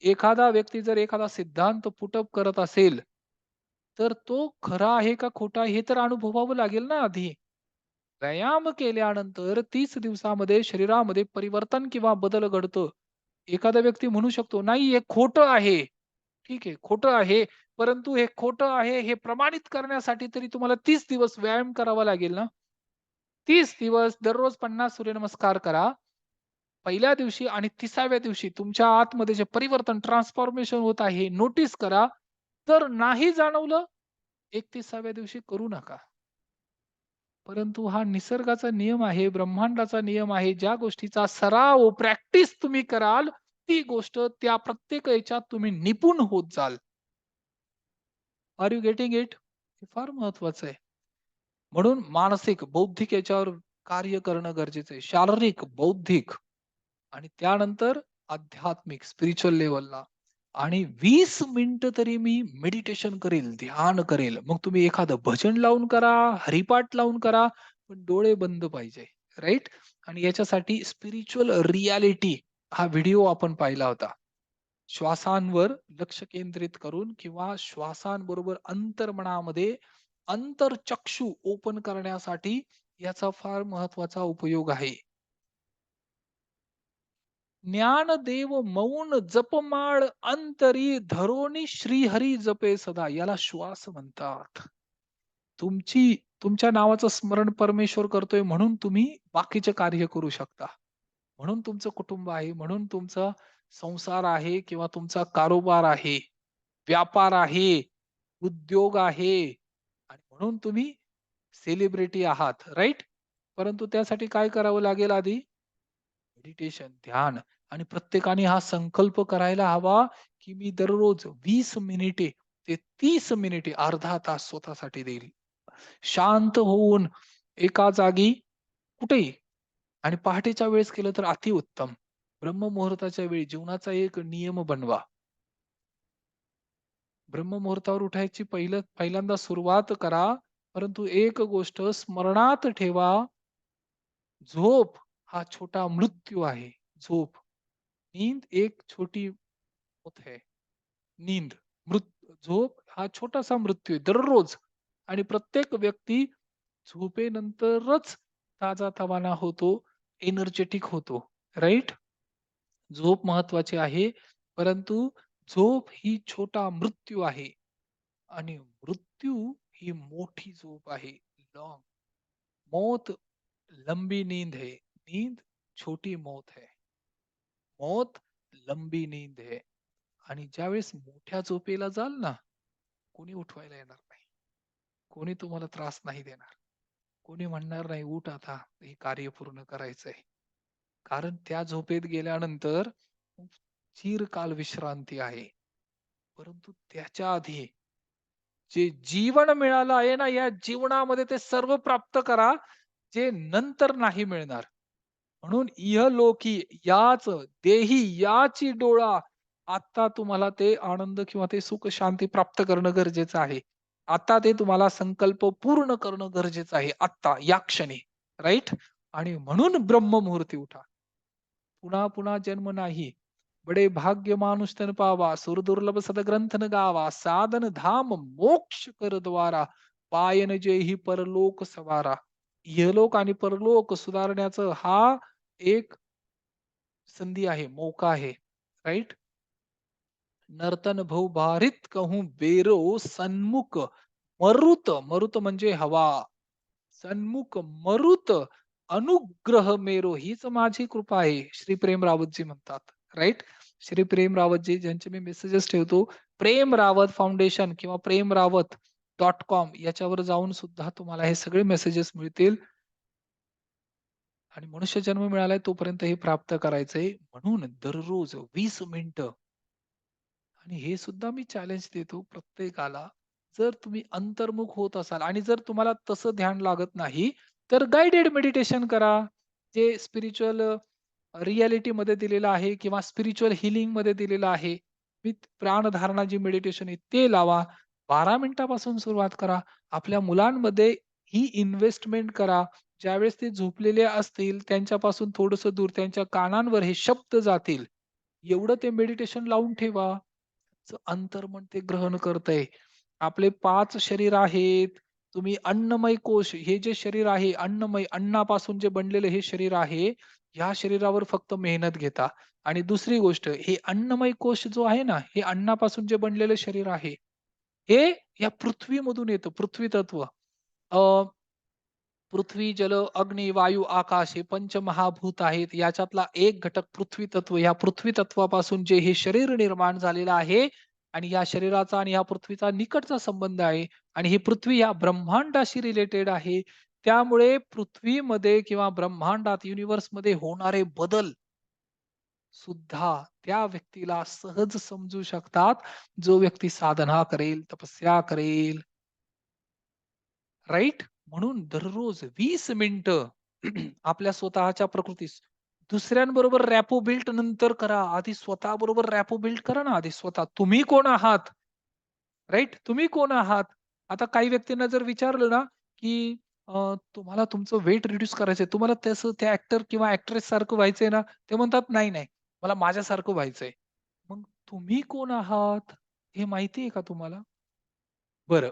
एखादा व्यक्ती जर एखादा सिद्धांत पुट करत असेल, तर तो खरा आहे का खोटा आहे हे तर अनुभवावं लागेल ना आधी. व्यायाम केल्यानंतर 30 दिवसामध्ये शरीरामध्ये परिवर्तन किंवा बदल घडतो. एखादा व्यक्ती म्हणू शकतो, "नाही हे खोटं आहे." ठीक आहे, खोटं आहे. परंतु हे खोटं आहे हे प्रमाणित करण्यासाठी तरी तुम्हाला 30 दिवस व्यायाम करावा लागेल ना. 30 दिवस दररोज 50 सूर्यनमस्कार करा. पहिल्या दिवशी आणि 30व्या दिवशी तुमच्या आतमध्ये जे परिवर्तन, ट्रान्सफॉर्मेशन होत आहे, नोटीस करा. जर नाही जाणवलं, 31व्या दिवशी करू नका. परंतु हा निसर्गाचा नियम आहे, ब्रह्मांडाचा नियम आहे. ज्या गोष्टीचा सराव, प्रॅक्टिस तुम्ही कराल, ती गोष्ट त्या प्रत्येक ह्याच्यात तुम्ही निपुण होत जाल. Are you getting it? हे फार महत्वाचं आहे. म्हणून मानसिक, बौद्धिक याच्यावर कार्य करणं गरजेचं आहे. शारीरिक, बौद्धिक आणि त्यानंतर आध्यात्मिक, स्पिरिच्युअल लेव्हलला आणि 20 मिनिटं तरी मी मेडिटेशन करेल, ध्यान करेल. मग तुम्ही एखादं भजन लावून करा, हरिपाठ लावून करा, पण डोळे बंद पाहिजे. राइट? आणि याच्यासाठी स्पिरिच्युअल रिॲलिटी हा व्हिडिओ आपण पाहिला होता. श्वासांवर लक्ष केंद्रित करून किंवा श्वासांबरोबर अंतर्मनामध्ये अंतरचक्षु ओपन करण्यासाठी याचा फार महत्वाचा उपयोग आहे. ज्ञानदेव मौन जपमाळ अंतरी धरोनी श्रीहरी जपे सदा याला श्वास म्हणतात. तुमच्या नावाचं स्मरण परमेश्वर करतोय म्हणून तुम्ही बाकीचे कार्य करू शकता. म्हणून तुमचं कुटुंब आहे, म्हणून तुमचा संसार आहे किंवा तुमचा कारोबार आहे, व्यापार आहे, उद्योग आहे आणि म्हणून तुम्ही सेलिब्रिटी आहात, राइट? परंतु त्यासाठी काय करावं लागेल आधी? मेडिटेशन, ध्यान आणि प्रत्येकाने हा संकल्प करायला हवा, की मी दररोज 20 मिनिटे ते 30 मिनिटे, अर्धा तास स्वतःसाठी देईल. शांत होऊन एका जागी कुठेही आणि पहाटेच्या वेळेस केलं तर अतिउत्तम. ब्रह्ममुहूर्ताच्या वेळी जीवनाचा एक नियम बनवा. ब्रह्ममुहूर्तावर उठायची पहिल्यांदा सुरुवात करा. परंतु एक गोष्ट स्मरणात ठेवा, झोप हा छोटा मृत्यू आहे. झोप. नींद एक छोटी मौत है. नींद, झोप हा छोटासा मृत्यू आहे दररोज आणि प्रत्येक व्यक्ती झोपेनंतरच ताजातवाना होतो, एनर्जेटिक होतो. राइट? झोप महत्वाची आहे, परंतु झोप ही छोटा मृत्यू आहे आणि मृत्यू ही मोठी झोप आहे. लॉन्ग मौत लंबी नींद है, नींद छोटी मौत है. मौत लंबी नींद है. आणि ज्यावेळेस मोठ्या झोपेला जाल ना, कोणी उठवायला येणार नाही. कोणी तुम्हाला त्रास नाही देणार. कोणी म्हणणार नाही, "उठ आता, हे कार्य पूर्ण करायचंय." कारण त्या झोपेत गेल्यानंतर चिरकाल विश्रांती आहे. परंतु त्याच्या आधी जे जीवन मिळालं आहे ना, या जीवनामध्ये ते सर्व प्राप्त करा, जे नंतर नाही मिळणार. म्हणून इहलोकी याच देही याची डोळा आता तुम्हाला ते आनंद किंवा ते सुख शांती प्राप्त करणं गरजेचं आहे. आता ते तुम्हाला संकल्प पूर्ण करणं गरजेचं आहे. आत्ता या क्षणी. राइट? आणि म्हणून ब्रह्ममुहूर्ती उठा. पुन्हा पुन्हा जन्म नाही. बडे भाग्य मानुष तन पावा, सुर दुर्लभ सदग्रंथ न गावा, साधन धाम मोक्ष कर द्वारा, पायन जेही परलोक सवारा. इहलोक आणि परलोक सुधारण्याचं हा एक संधी आहे, मौका आहे. राइट? नर्तन भौ भारित कहूँ बेरो सन्मुख मरुत, मरुत म्हणजे हवा. सन्मुख मरुत अनुग्रह मेरो, हीच माझी कृपा आहे. श्री प्रेम रावतजी म्हणतात. राइट? श्री प्रेम रावतजी ज्यांचे मी मेसेजेस ठेवतो. प्रेम रावत फाउंडेशन किंवा premrawat.com याच्यावर जाऊन सुद्धा तुम्हाला हे सगळे मेसेजेस मिळतील. आणि मनुष्य जन्म मिळालाय तोपर्यंत हे प्राप्त करायचंय. म्हणून दररोज 20 मिनिटं आणि हे सुद्धा मी चॅलेंज देतो प्रत्येकाला. जर तुम्ही अंतर्मुख होत असाल आणि जर तुम्हाला तसं ध्यान लागत नाही, तर गाईडेड मेडिटेशन करा. जे स्पिरिच्युअल रिॲलिटीमध्ये दिलेलं आहे किंवा स्पिरिच्युअल मध्ये दिलेलं आहे. विथ प्राणधारणा जी मेडिटेशन आहे ते लावा. 12 मिनिटापासून सुरुवात करा. आपल्या मुलांमध्ये ही इन्व्हेस्टमेंट करा. ज्यावेळेस ते झोपलेले असतील त्यांच्यापासून थोडंसं दूर त्यांच्या कानांवर हे शब्द जातील. एवढं ते मेडिटेशन लावून ठेवा. अंतर्मन ते ग्रहण करतंय. आपले 5 शरीर आहेत. तुम्ही अन्नमय कोश हे जे शरीर आहे अन्नमय अन्नापासून जे बनलेलं हे शरीर आहे. ह्या शरीरावर फक्त मेहनत घेता आणि दुसरी गोष्ट हे अन्नमय कोश जो आहे ना, हे अन्नापासून जे बनलेलं शरीर आहे. हे या पृथ्वीमधून येतं, पृथ्वी तत्व. अ, पृथ्वी, जल, अग्नी, वायू, आकाश हे पंचमहाभूत आहेत. याच्यातला एक घटक पृथ्वी तत्व. या पृथ्वी तत्वापासून जे हे शरीर निर्माण झालेलं आहे आणि या शरीराचा आणि या पृथ्वीचा निकटचा संबंध आहे आणि ही पृथ्वी या ब्रह्मांडाशी रिलेटेड आहे. त्यामुळे पृथ्वीमध्ये किंवा ब्रह्मांडात, युनिव्हर्समध्ये होणारे बदल सुद्धा त्या व्यक्तीला सहज समजू शकतात, जो व्यक्ती साधना करेल, तपस्या करेल. राइट? म्हणून दररोज 20 मिनिटं आपल्या स्वतःच्या प्रकृतीस दुसऱ्यांबरोबर रॅपो बिल्ड नंतर करा. आधी स्वतःबरोबर रॅपो बिल्ड करा ना आधी स्वतः. तुम्ही कोण आहात? राइट? तुम्ही कोण आहात? आता काही व्यक्तींना जर विचारलं ना, की तुम्हाला तुमचं वेट रिड्यूस करायचंय. तुम्हाला तसं त्या ॲक्टर किंवा ॲक्ट्रेस सारखं व्हायचंय ना, ते म्हणतात, "नाही, नाही. मला माझ्यासारखं व्हायचंय." मग तुम्ही कोण आहात? हे माहिती आहे का तुम्हाला? बरं.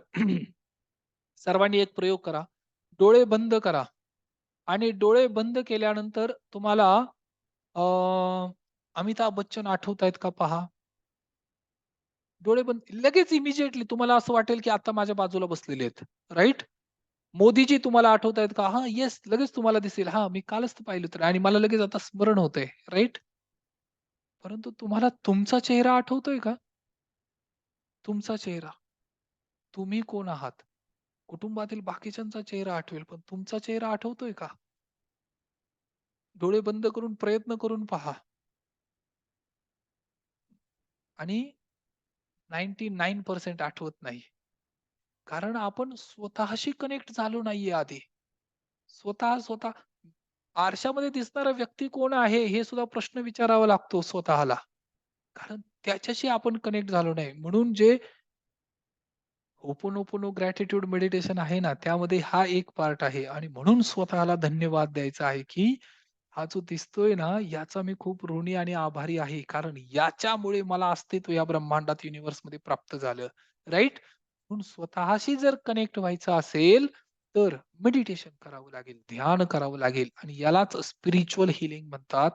सर्वांनी एक प्रयोग करा. डोळे बंद करा आणि डोळे बंद केल्यानंतर तुम्हाला अ, अमिताभ बच्चन आठवतायत का पहा. डोळे बंद लगेच इमिडिएटली तुम्हाला असं वाटेल, की आता माझ्या बाजूला बसलेले आहेत. राइट? मोदीजी तुम्हाला आठवतायत का? हां, येस लगेच तुम्हाला दिसेल. हां, मी कालच तर पाहिलं होतं आणि मला लगेच आता स्मरण होतंय. राइट? परंतु तुम्हाला तुमचा चेहरा आठवतोय का? तुमचा चेहरा. तुम्ही कोण आहात? कुटुंबातील बाकीच्यांचा चेहरा आठवेल, पण तुमचा चेहरा आठवतोय का? डोळे बंद करून प्रयत्न करून पहा आणि 99% आठवत नाही. कारण आपण स्वतःशी कनेक्ट झालो नाहीये आधी. स्वतः आरशामध्ये दिसणारा व्यक्ती कोण आहे, हे सुद्धा प्रश्न विचारावा लागतो स्वतःला. कारण त्याच्याशी आपण कनेक्ट झालो नाही. म्हणून जे होपोनोपोनो ग्रॅटिट्यूड मेडिटेशन आहे ना, त्यामध्ये हा एक पार्ट आहे आणि म्हणून स्वतःला धन्यवाद द्यायचा आहे, की हा जो दिसतोय ना, याचा मी खूप ऋणी आणि आभारी आहे. कारण याच्यामुळे मला अस्तित्व या ब्रह्मांडात, युनिव्हर्समध्ये प्राप्त झालं. राइट? म्हणून स्वतःशी जर कनेक्ट व्हायचं असेल, तर मेडिटेशन करावं लागेल, ध्यान करावं लागेल आणि यालाच स्पिरिच्युअल हीलिंग म्हणतात.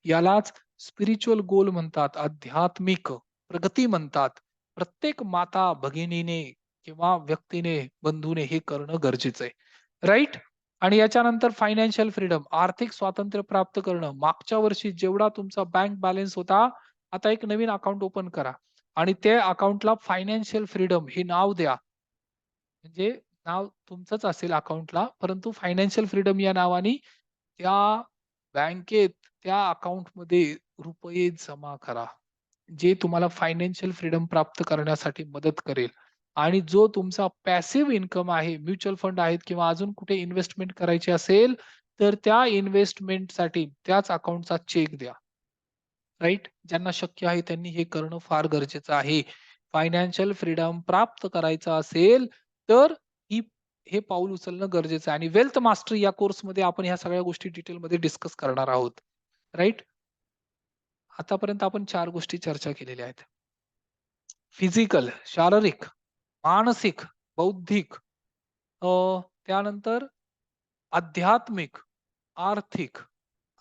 यालाच स्पिरिच्युअल गोल म्हणतात, आध्यात्मिक प्रगती म्हणतात. प्रत्येक माता, भगिनीने किंवा व्यक्तीने, बंधूने हे करणं गरजेचं आहे. राइट? आणि याच्यानंतर फायनान्शियल फ्रीडम, आर्थिक स्वातंत्र्य प्राप्त करणं. मागच्या वर्षी जेवढा तुमचा बँक बॅलन्स होता, आता एक नवीन अकाउंट ओपन करा आणि त्या अकाउंटला फायनान्शियल फ्रीडम हे नाव द्या. म्हणजे नाव तुमचंच असेल अकाउंटला, परंतु फायनान्शियल फ्रीडम या नावाने त्या बँकेत, त्या अकाउंटमध्ये रुपये जमा करा. जे तुम्हाला फायनान्शियल फ्रीडम प्राप्त करण्यासाठी मदत करेल. आणि जो तुमचा पॅसिव्ह इन्कम आहे, म्युच्युअल फंड आहेत किंवा अजून कुठे इन्व्हेस्टमेंट करायची असेल, तर त्या इन्व्हेस्टमेंटसाठी त्याच अकाउंटचा चेक द्या. राइट? ज्यांना शक्य आहे त्यांनी हे करणं फार गरजेचं आहे. फायनान्शियल फ्रीडम प्राप्त करायचं असेल, तर ही हे पाऊल उचलणं गरजेचं आहे आणि वेल्थ मास्टरी या कोर्समध्ये आपण ह्या सगळ्या गोष्टी डिटेलमध्ये डिस्कस करणार आहोत. राइट? आतापर्यंत आपण 4 गोष्टी चर्चा केलेल्या आहेत. फिजिकल, शारीरिक, मानसिक, बौद्धिक त्यानंतर आध्यात्मिक, आर्थिक,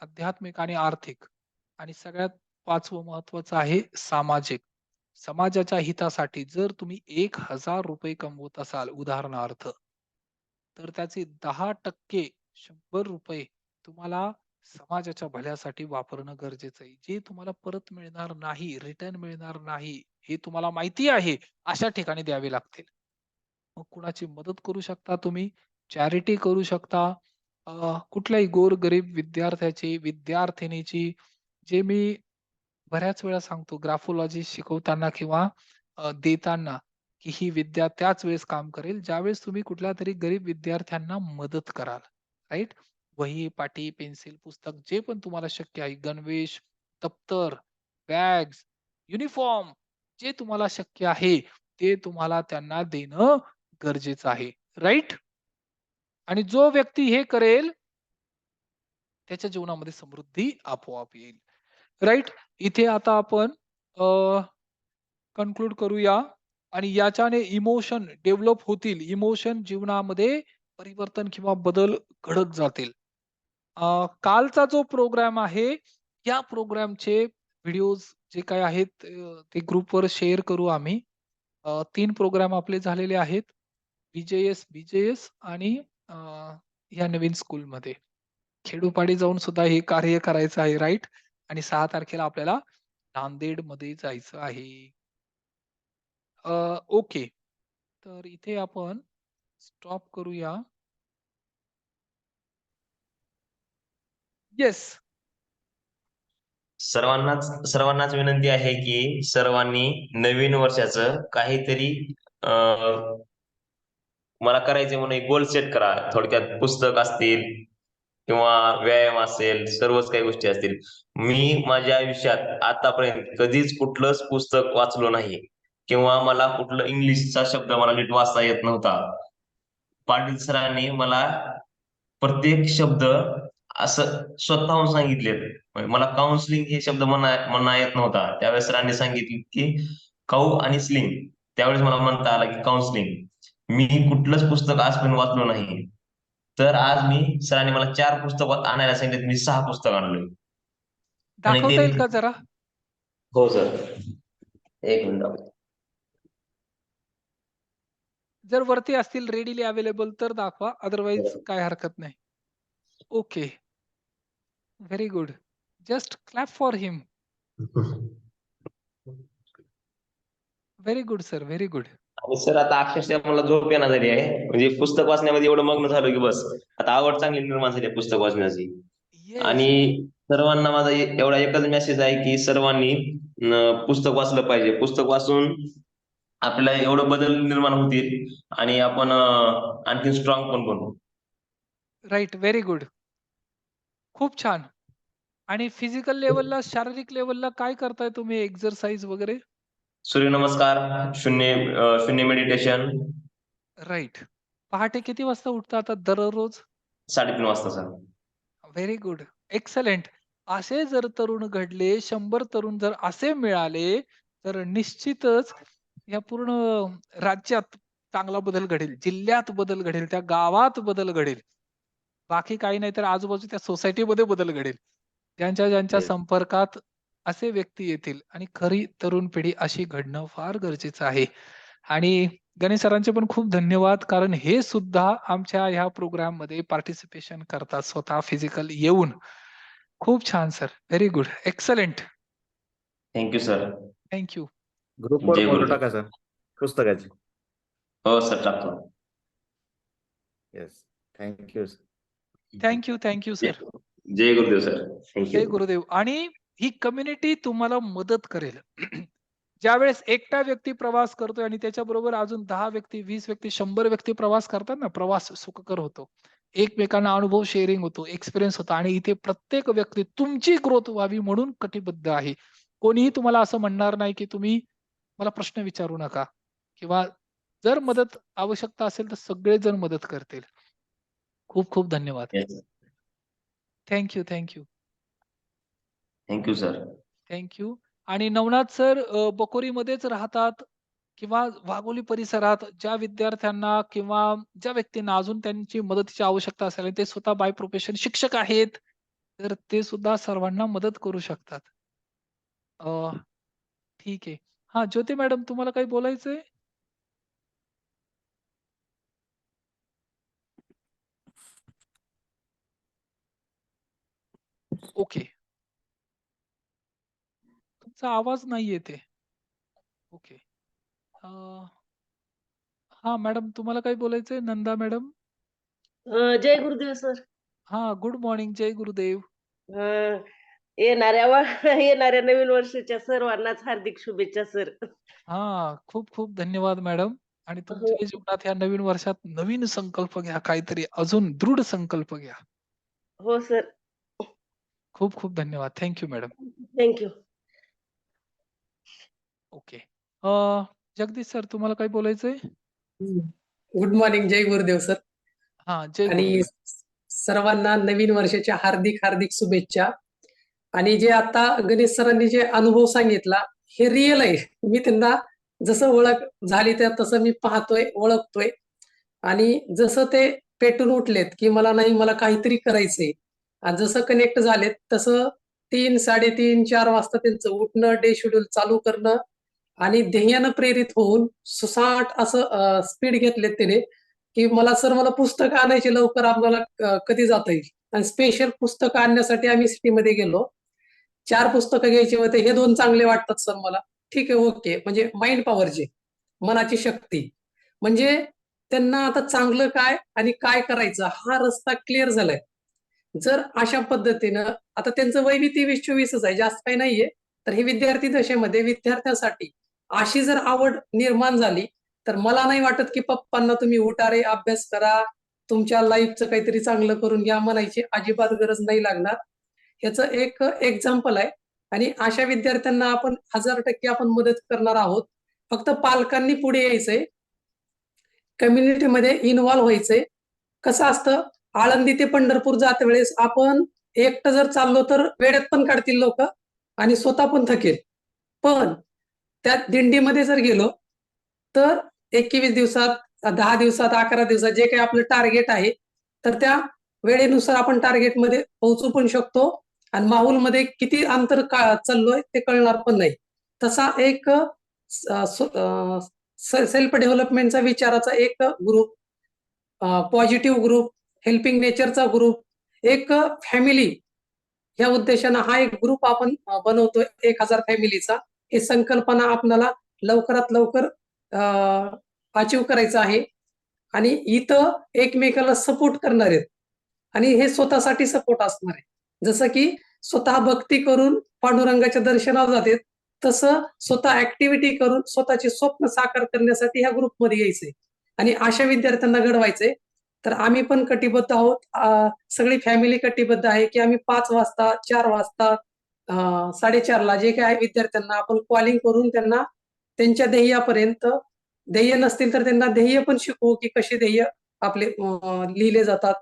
आध्यात्मिक आणि आर्थिक आणि सगळ्यात 5वं महत्वाचं आहे सामाजिक. समाजाच्या हितासाठी जर तुम्ही ₹1000 कमवत असाल उदाहरणार्थ, तर त्याचे 10% ₹100 तुम्हाला समाजाच्या भल्यासाठी वापरणं गरजेचं आहे. जे तुम्हाला परत मिळणार नाही, रिटर्न मिळणार नाही, हे तुम्हाला माहिती आहे, अशा ठिकाणी द्यावे लागतील. मग कुणाची मदत करू शकता तुम्ही, चॅरिटी करू शकता. कुठल्याही गोरगरीब विद्यार्थ्याची, विद्यार्थिनीची जे मी बऱ्याच वेळा सांगतो ग्राफोलॉजी शिकवताना किंवा देताना, की ही विद्या त्याच वेळेस काम करेल, ज्यावेळेस तुम्ही कुठल्यातरी गरीब विद्यार्थ्यांना मदत कराल. राइट? वही, पाटी, पेन्सिल, पुस्तक जे पण तुम्हाला शक्य आहे, गणवेश, दप्तर, बॅग्स, युनिफॉर्म जे तुम्हाला शक्य आहे, ते तुम्हाला त्यांना देणं गरजेचं आहे. राइट? आणि जो व्यक्ती हे करेल, त्याच्या जीवनामध्ये समृद्धी आपोआप येईल. राइट? इथे आता आपण कन्क्लूड करूया आणि याच्याने इमोशन डेव्हलप होतील. इमोशन जीवनामध्ये परिवर्तन किंवा बदल घडत जातील. कालचा जो प्रोग्राम आहे, या प्रोग्रामचे व्हिडिओज जे काही आहेत ते ग्रुपवर शेअर करू आम्ही. 3 प्रोग्राम आपले झालेले आहेत. बी-जे-एस आणि अ, या नवीन स्कूलमध्ये. खेडोपाडी जाऊन सुद्धा हे कार्य करायचं आहे, राइट? आणि 6 तारखेला आपल्याला नांदेडमध्ये जायचं आहे. ओके. तर इथे आपण स्टॉप करूया. येस.
सर्वांनाच विनंती आहे की सर्वांनी नवीन वर्षाचं काहीतरी मला करायचे म्हणून एक गोल सेट करा. थोडक्यात पुस्तक असतील किंवा व्यायाम असेल, सर्वच काही गोष्टी असतील. मी माझ्या आयुष्यात आतापर्यंत कधीच कुठलंच पुस्तक वाचलो नाही किंवा मला कुठलं इंग्लिशचा शब्द मला नीट वाचता येत नव्हता. पाटील सरांनी मला प्रत्येक शब्द असं स्वतःहून सांगितलेत. म्हणजे मला काउन्सिलिंग हे शब्द म्हणता येत नव्हता. त्यावेळेस सरांनी सांगितले की काऊ आणि स्लिंग. त्यावेळेस मला म्हणता आलं की काउन्सिलिंग. मी कुठलंच पुस्तक आजपर्यंत वाचलो नाही. तर आज मी सरांनी मला 4 पुस्तक आणायला सांगितले, मी 6 पुस्तक आणलोय. आणि ते
दाखवता येईल का जरा?
हो सर. एक मिनिट.
जर वरती असतील रेडीली अवेलेबल तर दाखवा. अदरवाईज काय हरकत नाही. Okay. Very good. Just clap for him. Very good sir, very good.
आणि सर आता अक्षरशः मला झोप येणार झाली आहे. म्हणजे पुस्तक वाचण्यामध्ये एवढं मग्न झालो की बस आता आवड चांगली निर्माण झाली आहे पुस्तक वाचण्याची.
येस.
आणि सर्वांना माझा एवढा एकच मेसेज आहे की सर्वांनी पुस्तक वाचलं पाहिजे. पुस्तक वाचून आपल्याला एवढं बदल निर्माण होतील आणि आपण आणखी स्ट्रॉंग पण बनू.
राइट. Very good. खूप छान. आणि फिजिकल लेव्हलला, शारीरिक लेव्हलला काय करताय तुम्ही एक्सरसाइज वगैरे?
सूर्यनमस्कार, शून्य मेडिटेशन.
राइट. पहाटे किती वाजता उठता आता दररोज?
3:30 वाजता सर.
Very good. एक्सलेंट. असे जर तरुण घडले, 100 तरुण जर असे मिळाले, तर निश्चितच या पूर्ण राज्यात चांगला बदल घडेल. जिल्ह्यात बदल घडेल, त्या गावात बदल घडेल. बाकी काही नाही तर आजूबाजूच्या सोसायटीमध्ये बदल घडेल. ज्यांच्या
Yes.
संपर्कात असे व्यक्ती येतील आणि खरी तरुण पिढी अशी घडणं फार गरजेचं आहे. आणि गणेश सरांचे पण खूप धन्यवाद. कारण हे सुद्धा आमच्या ह्या प्रोग्राममध्ये पार्टिसिपेशन करतात स्वतः फिजिकल येऊन. खूप छान sir. Very good. Excellent.
Thank you sir.
Thank you.
ग्रुपवर
जय
फोटो
गुरुदेव.
टाका सर पुस्तकाचे.
हो सर टाकतो.
Yes. Thank you.
Thank you, thank you
जय
सर.
जय गुरुदेव सर. थँक्यू.
जय गुरुदेव. आणि ही कम्युनिटी तुम्हाला मदत करेल. ज्यावेळेस एकटा व्यक्ती प्रवास करतोय आणि त्याच्याबरोबर अजून 10 व्यक्ती, 20 व्यक्ती, 100 व्यक्ती प्रवास करतात ना, प्रवास सुखकर होतो. एकमेकांना अनुभव शेअरिंग होतो, एक्सपिरियन्स होतो आणि इथे प्रत्येक व्यक्ती तुमची ग्रोथ व्हावी म्हणून कटिबद्ध आहे. कोणीही तुम्हाला असं म्हणणार नाही, की तुम्ही मला प्रश्न विचारू नका किंवा जर मदत आवश्यकता असेल तर सगळेजण मदत करतील. खूप खूप धन्यवाद.
Yes.
Thank you, thank you.
Thank you sir.
Thank you. आणि नवनाथ सर बकोरीमध्येच राहतात किंवा वाघोली परिसरात ज्या विद्यार्थ्यांना किंवा ज्या व्यक्तींना अजून त्यांची मदतीची आवश्यकता असेल आणि ते स्वतः बाय प्रोफेशन शिक्षक आहेत, तर ते सुद्धा सर्वांना मदत करू शकतात. अ, ठीक आहे. हां, ज्योती मॅडम तुम्हाला काही बोलायचंय? ओके. तुमचा आवाज नाही येत आहे. ओके. अ, हां, मॅडम तुम्हाला काही बोलायचंय? नंदा मॅडम?
जय गुरुदेव सर.
हां, गुड मॉर्निंग. जय गुरुदेव.
अ, येणाऱ्या येणाऱ्या नवीन वर्षाच्या सर्वांनाच हार्दिक शुभेच्छा सर.
हां, खूप-खूप धन्यवाद मॅडम. आणि
हो,
तुमच्याही जीवनात ह्या नवीन वर्षात नवीन संकल्प घ्या, काहीतरी अजून दृढ संकल्प घ्या.
हो सर.
खूप-खूप धन्यवाद. Thank you madam.
Thank you.
Okay. Jagdish sir तुम्हाला काही बोलायचंय?
Good morning. जय गुरुदेव सर.
हां, जय
आणि
गुरुदेव.
सर्वांना नवीन वर्षाच्या हार्दिक हार्दिक शुभेच्छा. आणि जे आता गणेश सरांनी जे अनुभव सांगितला हे रिअल आहे. मी त्यांना जसं ओळख झाली त्या तसं मी पाहतोय, ओळखतोय. आणि जसं ते पेटून उठलेत, की मला काहीतरी करायचंय. आणि जसं कनेक्ट झालेत तसं 3, 3:30, 4 वाजता त्यांचं उठणं, डे शेड्यूल चालू करणं आणि ध्येयानं प्रेरित होऊन सुसाट असं स्पीड घेतलेत त्याने, की मला पुस्तकं आणायची लवकर आम्हाला कधी जाता येईल. आणि स्पेशल पुस्तकं आणण्यासाठी आम्ही सिटीमध्ये गेलो. 4 पुस्तकं घ्यायची होते. हे 2 चांगले वाटतात सर मला. ठीक आहे, ओके. म्हणजे माइंड पॉवरची, मनाची शक्ती. म्हणजे त्यांना आता चांगलं काय आणि काय करायचं हा रस्ता क्लिअर झालाय. जर अशा पद्धतीनं आता त्यांचं वय बी 23-24च आहे, जास्त काही नाहीये. तर हे विद्यार्थी दशेमध्ये विद्यार्थ्यांसाठी अशी जर आवड निर्माण झाली, तर मला नाही वाटत की पप्पांना तुम्ही उठा रे, अभ्यास करा, तुमच्या लाईफचं काहीतरी चांगलं करून घ्या म्हणायची अजिबात गरज नाही लागणार. ह्याचं एक एक्झाम्पल आहे. आणि अशा विद्यार्थ्यांना आपण 1000% आपण मदत करणार आहोत. फक्त पालकांनी पुढे यायचंय. कम्युनिटीमध्ये इन्व्हॉल्व व्हायचंय. कसं असतं, आळंदी ते पंढरपूर जाते वेळेस आपण एकटं जर चाललो तर वेड्यात पण काढतील लोकं आणि स्वतः पण थकेल. पण त्या दिंडीमध्ये जर गेलो, तर 21 दिवसात, 10 दिवसात, 11 दिवसात जे काही आपलं टार्गेट आहे, तर त्या वेळेनुसार आपण टार्गेटमध्ये पोहोचू पण शकतो आणि माहौलमध्ये किती अंतर चाललोय ते कळणार पण नाही. तसा एक सेल्फ डेव्हलपमेंटचा विचाराचा एक ग्रुप, पॉझिटिव्ह ग्रुप, हेल्पिंग नेचरचा ग्रुप, एक फॅमिली या उद्देशानं हा एक ग्रुप आपण बनवतोय 1000 फॅमिलीचा. ही संकल्पना आपल्याला लवकरात लवकर अचीव्ह करायचं आहे. आणि इथं एकमेकाला सपोर्ट करणार आहेत. आणि हे स्वतःसाठी सपोर्ट असणार आहे. जसं की स्वतः भक्ती करून पांडुरंगाच्या दर्शनाला जातात, तसं स्वतः ॲक्टिव्हिटी करून स्वतःचे स्वप्न साकार करण्यासाठी ह्या ग्रुपमध्ये यायचंय आणि अशा विद्यार्थ्यांना घडवायचंय. तर आम्ही पण कटिबद्ध आहोत. सगळी फॅमिली कटिबद्ध आहे, की आम्ही 5 वाजता, 4 वाजता, 4:30ला जे काही आहे विद्यार्थ्यांना आपण कॉलिंग करून त्यांना त्यांच्या ध्येयापर्यंत, ध्येय नसतील तर त्यांना ध्येय पण शिकवू, की कसे ध्येय आपले लिहिले जातात.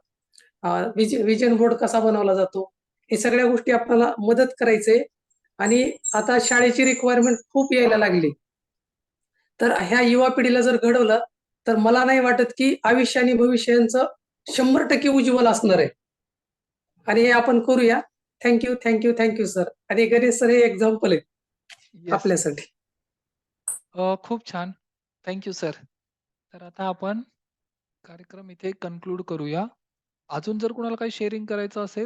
व्हिजन बोर्ड कसा बनवला जातो. हे सगळ्या गोष्टी आपल्याला मदत करायचंय. आणि आता शाळेची रिक्वायरमेंट खूप यायला लागली. तर ह्या युवा पिढीला जर घडवलं, तर मला नाही वाटत की आयुष्य आणि भविष्य यांचं 100% उज्ज्वल असणार आहे. आणि हे आपण करूया. Thank you sir. आणि गणेश सर हे एक्झाम्पल आहे
येस.
आपल्यासाठी.
खूप छान. Thank you sir. तर आता आपण कार्यक्रम इथे कन्क्लूड करूया. अजून जर कुणाला काही शेअरिंग करायचं असेल